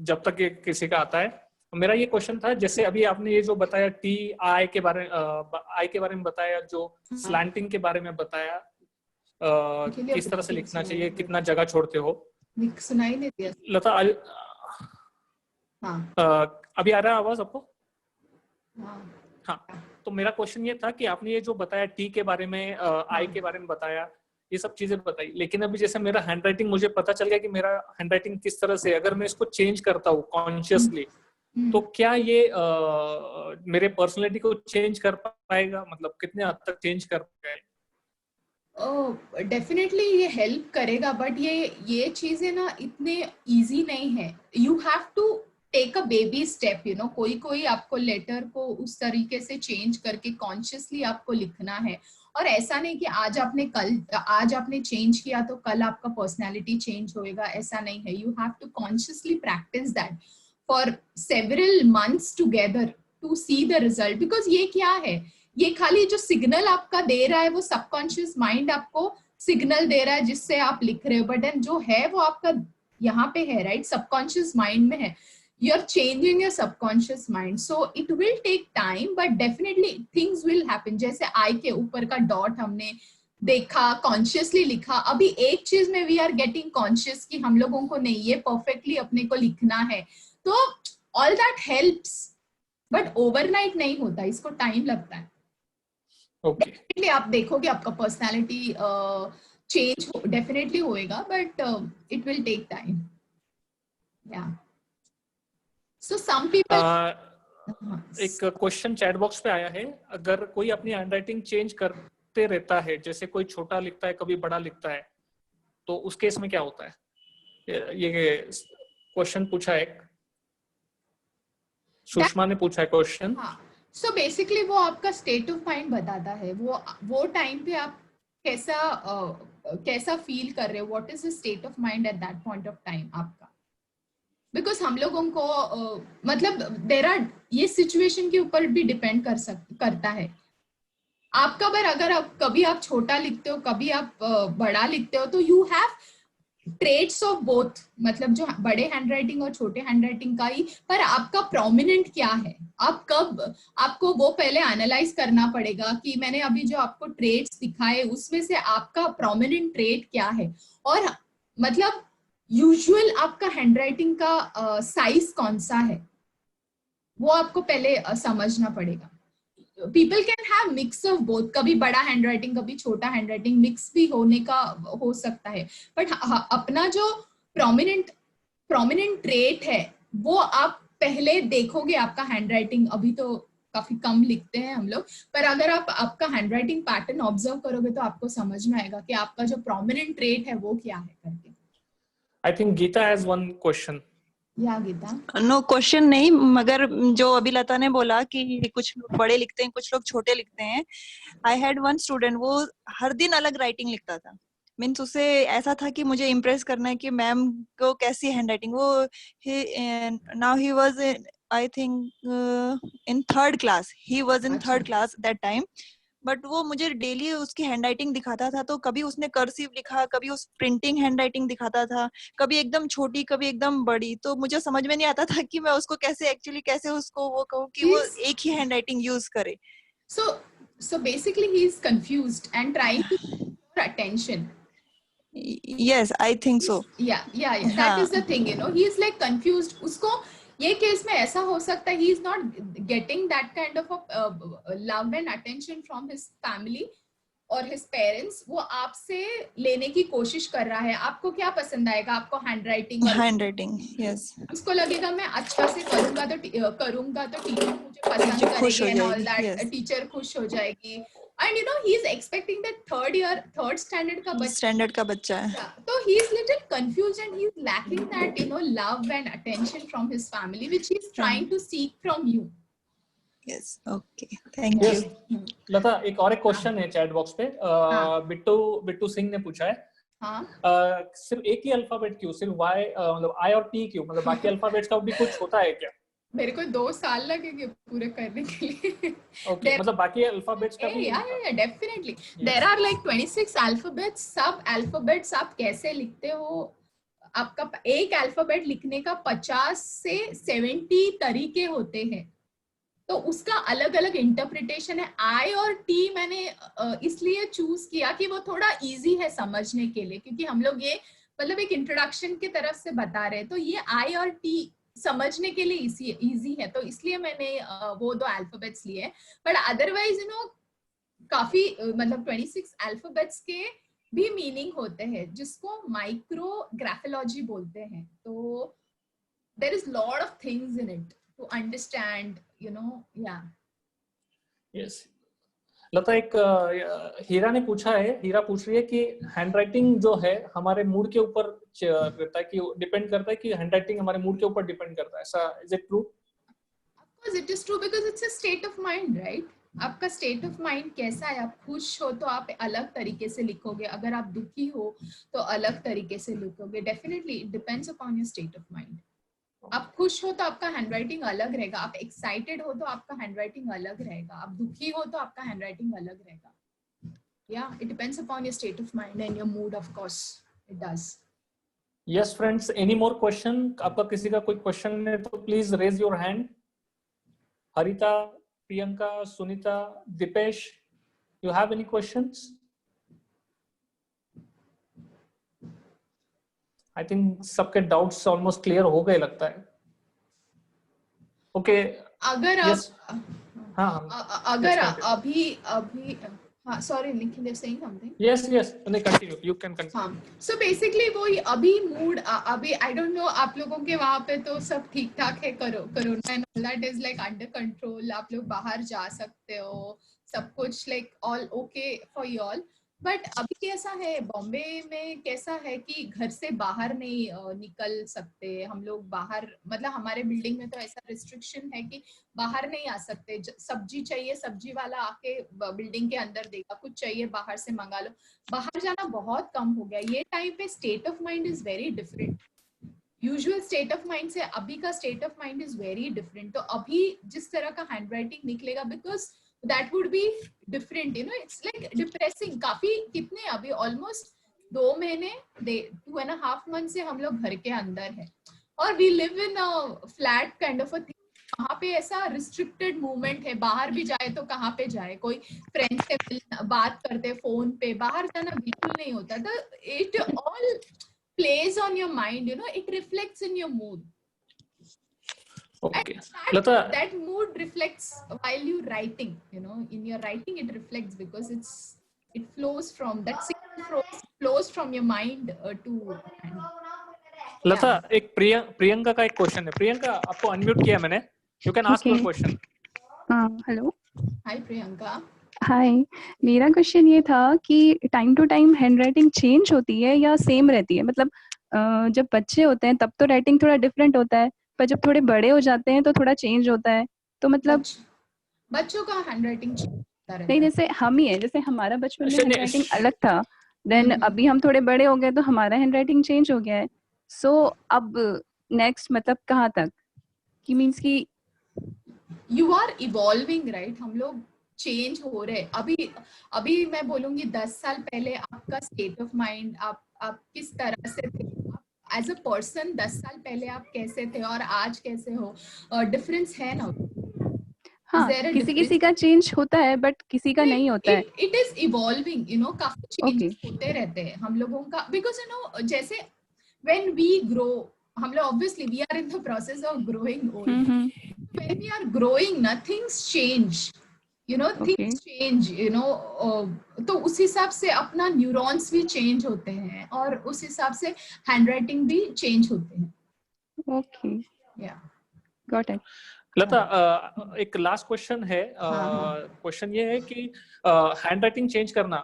जब तक ये किसी का आता है. मेरा ये क्वेश्चन था, जैसे अभी आपने ये जो बताया आई के बारे में बताया, जो स्लैंटिंग के बारे में बताया, किस तरह से लिखना चाहिए, कितना जगह छोड़ते हो. सुनाई नहीं दिया लता. अभी आ रहा है आवाज आपको? हाँ. तो मेरा क्वेश्चन ये था कि आपने ये जो बताया टी के बारे में, आई के बारे में बताया, ये सब चीजें बताई, लेकिन अभी जैसे मेरा हैंडराइटिंग, मुझे पता चल गया कि मेरा हैंडराइटिंग किस तरह से, अगर मैं इसको चेंज करता हूँ कॉन्शियसली, तो क्या ये मेरे पर्सनालिटी को चेंज कर पाएगा? मतलब कितने हद तक चेंज कर पाएगा? डेफिनेटली ये हेल्प करेगा, बट ये चीजें ना इतने इजी नहीं है. You have to take a baby step. You know, कोई आपको लेटर को उस तरीके से चेंज करके कॉन्शियसली आपको लिखना है. और ऐसा नहीं कि आज आपने चेंज किया तो कल आपका पर्सनालिटी चेंज होएगा, ऐसा नहीं है. You have to consciously practice that for several months together to see the result. Because ये क्या है, ये खाली जो सिग्नल आपका दे रहा है वो सबकॉन्शियस माइंड आपको सिग्नल दे रहा है जिससे आप लिख रहे हो, बट देन जो है वो आपका यहाँ पे है, राइट, सबकॉन्शियस माइंड में है. You are changing your subconscious mind, so it will take time, but definitely things will happen. जैसे I के ऊपर का डॉट हमने देखा, कॉन्शियसली लिखा. अभी एक चीज में वी आर गेटिंग कॉन्शियस कि हम लोगों को नहीं ये परफेक्टली अपने को लिखना है, तो all that helps, but overnight नहीं होता, इसको टाइम लगता है. Okay. आप देखोगे आपका पर्सनालिटी चेंज डेफिनेटली होएगा, but it will take time. या So some people एक क्वेश्चन चैट बॉक्स पे आया है, अगर कोई अपनी हैंडराइटिंग चेंज करते रहता है, जैसे कोई छोटा लिखता है कभी बड़ा लिखता है, तो उस केस में क्या होता है? ये क्वेश्चन पूछा है, सुषमा ने पूछा है क्वेश्चन. सो बेसिकली वो आपका स्टेट ऑफ माइंड बताता है, वो टाइम पे आप कैसा फील कर रहे हो, what is the state of mind at that point of time आपका. बिकॉज हम लोगों को मतलब देर आर, ये सिचुएशन के ऊपर भी डिपेंड करता है। आपका पर अगर आप कभी आप छोटा लिखते हो, कभी आप बड़ा लिखते हो, तो you have traits of both, मतलब जो बड़े हैंडराइटिंग और छोटे हैंडराइटिंग का ही, पर आपका प्रोमिनेंट क्या है, आप कब, आपको वो पहले एनालाइज करना पड़ेगा कि मैंने अभी जो आपको ट्रेड्स दिखाए उसमें से आपका प्रोमिनेंट ट्रेड क्या है, और मतलब यूजुअल आपका हैंडराइटिंग का साइज कौन सा है, वो आपको पहले समझना पड़ेगा। People can have mix of both, कभी बड़ा हैंडराइटिंग कभी छोटा हैंडराइटिंग, मिक्स भी होने का हो सकता है, बट अपना जो प्रोमिनेंट ट्रेट है वो आप पहले देखोगे। आपका हैंडराइटिंग अभी तो काफी कम लिखते हैं हम लोग, पर अगर आप आपका हैंडराइटिंग पैटर्न ऑब्जर्व करोगे तो आपको समझ में आएगा कि आपका जो प्रोमिनेंट ट्रेट है वो क्या है करके। I think Geeta has one question. या गीता? नो क्वेश्चन नहीं, मगर जो अभी लता ने बोला कि कुछ लोग बड़े लिखते हैं, कुछ लोग छोटे लिखते हैं। आई हैड वन स्टूडेंट, वो हर दिन अलग राइटिंग लिखता था। मीन्स उसे ऐसा था कि मुझे इम्प्रेस करना है कि मैम को कैसी हैंड राइटिंग। वो now he was I think in third class, he was in third class that time. But वो मुझे डेली उसकी हैंडराइटिंग दिखाता था, तो कभी उसने कर्सिव लिखा, कभी उस प्रिंटिंग हैंडराइटिंग दिखाता था, कभी एकदम छोटी, कभी एकदम बड़ी। तो मुझे समझ में नहीं आता था कि मैं उसको कैसे एक्चुअली कैसे उसको वो कहूँ कि वो एक ही हैंडराइटिंग यूज करे। So basically he is confused and trying to get your attention. Yes, I think so. Yeah, that is the thing, he is like confused. उसको ये केस में ऐसा हो सकता है he is not getting that kind of a love and attention from his family और his parents. वो आपसे लेने की कोशिश कर रहा है। आपको क्या पसंद आएगा? आपको हैंडराइटिंग, yes. उसको लगेगा मैं अच्छा से करूंगा तो टीचर मुझे पसंद करेगी एंड ऑल दैट, टीचर खुश हो जाएगी। And he is expecting that third standard का बच्चा है, तो he is little confused and he is lacking that love and attention from his family which he is trying to seek from you. Yes, okay, thank you. लता, एक और एक question है chat box पे। बिट्टू सिंह ने पूछा है, सिर्फ एक ही अल्फाबेट क्यों, सिर्फ वाई, मतलब आई और टी क्यों, मतलब बाकी अल्फाबेट्स का भी कुछ होता है क्या? मेरे को 2 साल लगेंगे पूरे करने के लिए। Okay, मतलब बाकी अल्फाबेट्स का भी? Yeah, definitely. There are like 26 alphabets. सब अल्फाबेट्स आप कैसे लिखते हो, आपका एक अल्फाबेट लिखने का 50 से 70 तरीके होते हैं, तो उसका अलग अलग इंटरप्रिटेशन है। आई और टी मैंने इसलिए चूज किया कि वो थोड़ा इजी है समझने के लिए, क्योंकि हम लोग ये मतलब एक इंट्रोडक्शन की तरफ से बता रहे हैं, तो ये आई और टी समझने के लिए इजी है, तो इसलिए मैंने वो 2 अल्फाबेट्स लिए। बट अदरवाइज काफी मतलब 26 अल्फाबेट्स के भी मीनिंग होते हैं जिसको माइक्रोग्राफोलॉजी बोलते हैं। तो there is lot of things in it to understand, Yes. Lata, एक हीरा ने पूछा है, हीरा पूछ रही है कि हैंडराइटिंग जो है हमारे मूड के ऊपर रहता है, कि डिपेंड करता है कि हैंडराइटिंग हमारे मूड के ऊपर डिपेंड करता है, ऐसा is it true? Of course it is true because it's a state of mind, right? आपका स्टेट ऑफ माइंड कैसा है? आप खुश हो तो आप अलग तरीके से लिखोगे, अगर आप दुखी हो तो अलग तरीके से लिखोगे। Definitely it depends upon your state of mind. आप खुश हो तो आपका हैंडराइटिंग अलग रहेगा, आप एक्साइटेड हो तो आपका हैंडराइटिंग अलग रहेगा, आप दुखी हो तो आपका हैंडराइटिंग अलग रहेगा। Yeah, it depends upon your state of mind and your mood, of course it does. Yes friends, any more question? आपका किसी का कोई क्वेश्चन है तो please raise your hand. Harita, Priyanka, Sunita, Deepesh, you have any questions? I think सबके doubts almost clear हो गए लगता है। ओके, अगर yes. अगर अभी हाँ, sorry, Nikhil is saying something. Yes, continue. You can continue. So basically वो अभी मूड अभी I don't know आप लोगों के वहाँ पे तो सब ठीक ठाक है, corona and all that is like under control, आप लोग बाहर जा सकते हो, सब कुछ like all okay for you all. But अभी कैसा है बॉम्बे में, कैसा है कि घर से बाहर नहीं निकल सकते हम लोग बाहर, मतलब हमारे बिल्डिंग में तो ऐसा रिस्ट्रिक्शन है कि बाहर नहीं आ सकते। सब्जी चाहिए, सब्जी वाला आके बिल्डिंग के अंदर देगा, कुछ चाहिए बाहर से मंगा लो, बाहर जाना बहुत कम हो गया। ये टाइम पे state of mind is very different, usual state of mind से अभी का state of mind is very different. तो अभी जिस तरह का हैंडराइटिंग निकलेगा, because that would be different, you know. It's like depressing. काफी कितने अभी ऑलमोस्ट 2 महीने 2.5 मंथ से हम लोग घर के अंदर है, और we live in a flat kind of a thing. वहां पे ऐसा रिस्ट्रिक्टेड मूवमेंट है. बाहर भी जाए तो कहाँ पे जाए, कोई फ्रेंड से बात करते फोन पे, बाहर जाना बिल्कुल नहीं होता. तो it all plays on your mind, you know, it reflects in your mood. Okay. And that mood reflects while you writing, you know, in your writing it reflects, because it flows from that flows from your mind to hand. लता, एक प्रियंका का एक question है. प्रियंका, आपको unmute किया मैंने. You can ask your question. Hello. Hi Priyanka. Hi, मेरा question ये था कि time to time handwriting change होती है या सेम रहती है? मतलब जब बच्चे होते हैं तब तो राइटिंग थोड़ा डिफरेंट होता है, पर जब थोड़े बड़े हो जाते हैं तो थोड़ा चेंज होता है. तो मतलब बच्चों का हैंडराइटिंग होता रहता है. नहीं, जैसे हम ही है, जैसे हमारा बचपन में हैंडराइटिंग अलग था, देन अभी हम थोड़े बड़े हो गए तो हमारा हैंडराइटिंग चेंज हो गया है. सो अब नेक्स्ट मतलब कहाँ तक कि मीन्स कि यू आर इवॉल्विंग, राइट? हम लोग चेंज हो रहे. अभी मैं बोलूंगी 10 साल पहले आपका स्टेट ऑफ माइंड, आप किस तरह से थे एज अ पर्सन. 10 साल पहले आप कैसे थे और आज कैसे हो, डिफरेंस है ना. हाँ, किसी का चेंज होता है बट किसी का नहीं होता है. It is evolving, you know. काफी चेंज होते रहते हैं हम लोगों का, बिकॉज यू नो जैसे व्हेन वी ग्रो, हम लोग obviously we are in the process of growing old. When we are growing things change, you know, things change, you know. तो उस हिसाब से अपना न्यूरॉन्स भी चेंज होते हैं और उस हिसाब से हैंडराइटिंग भी चेंज होते हैं. ओके, या गॉट इट. लता, एक लास्ट क्वेश्चन है. क्वेश्चन ये है कि हैंडराइटिंग चेंज करना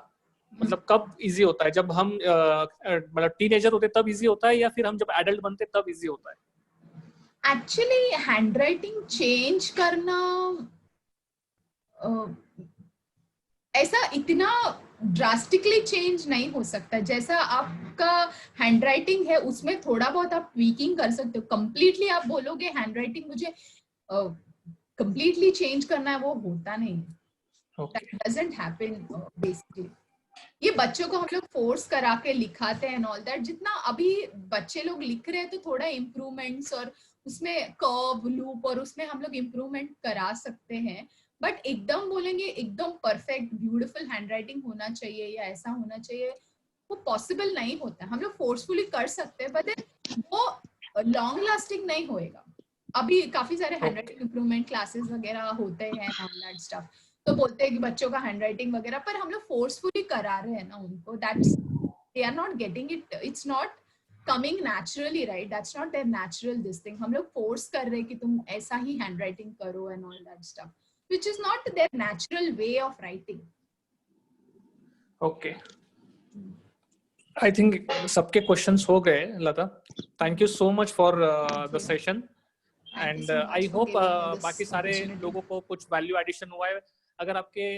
मतलब कब इजी होता है? जब हम मतलब टीनेजर होते तब इजी होता है, या फिर हम जब एडल्ट बनते तब इजी होता है? एक्चुअली हैंडराइटिंग चेंज करना ऐसा इतना ड्रास्टिकली चेंज नहीं हो सकता. जैसा आपका हैंडराइटिंग है उसमें थोड़ा बहुत आप ट्वीकिंग कर सकते हो. कंप्लीटली आप बोलोगे हैंडराइटिंग मुझे कंप्लीटली चेंज करना है, वो होता नहीं. That doesn't happen basically. ये बच्चों को हम लोग फोर्स करा के लिखाते हैं एंड ऑल दैट. जितना अभी बच्चे लोग लिख रहे हैं तो थोड़ा इम्प्रूवमेंट्स और उसमें कर्व लूप और उसमें हम लोग इम्प्रूवमेंट करा सकते हैं. बट एकदम बोलेंगे एकदम परफेक्ट ब्यूटीफुल हैंडराइटिंग होना चाहिए या ऐसा होना चाहिए, वो पॉसिबल नहीं होता. हम लोग फोर्सफुली कर सकते हैं बट वो लॉन्ग लास्टिंग नहीं होएगा. अभी काफी सारे हैंडराइटिंग इम्प्रूवमेंट क्लासेस वगैरह होते हैं ऑल दैट स्टफ. तो बोलते हैं कि बच्चों का हैंडराइटिंग वगैरह, पर हम लोग फोर्सफुली करा रहे हैं ना उनको. That's they are not getting it. It's not coming naturally, right? That's not their natural this thing. हम लोग फोर्स कर रहे हैं कि तुम ऐसा ही हैंडराइटिंग करो and all that stuff, which is not their natural way of writing. Okay. I think सबके questions हो गए लता. Thank you so much for the session. And I hope बाकी सारे लोगों को कुछ value addition हुआ है. अगर आपके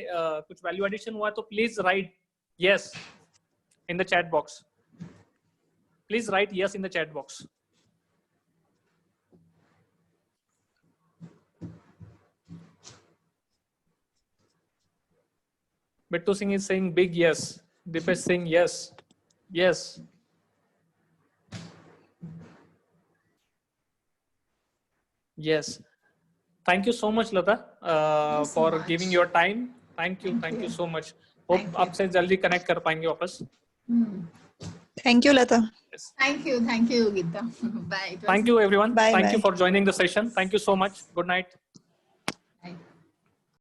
कुछ value addition हुआ है तो please write yes in the chat box. Please write yes in the chat box. Bittu Singh is saying big yes. Dipesh saying yes. Yes. Yes. Thank you so much, Lata, for giving your time. Thank you so much. Hope आपसे जल्दी connect कर पाएंगे वापस. Thank you, Lata. Yes. Thank you, Geeta. Bye. Thank you, everyone. Bye. Thank you for joining the session. Thank you so much. Good night.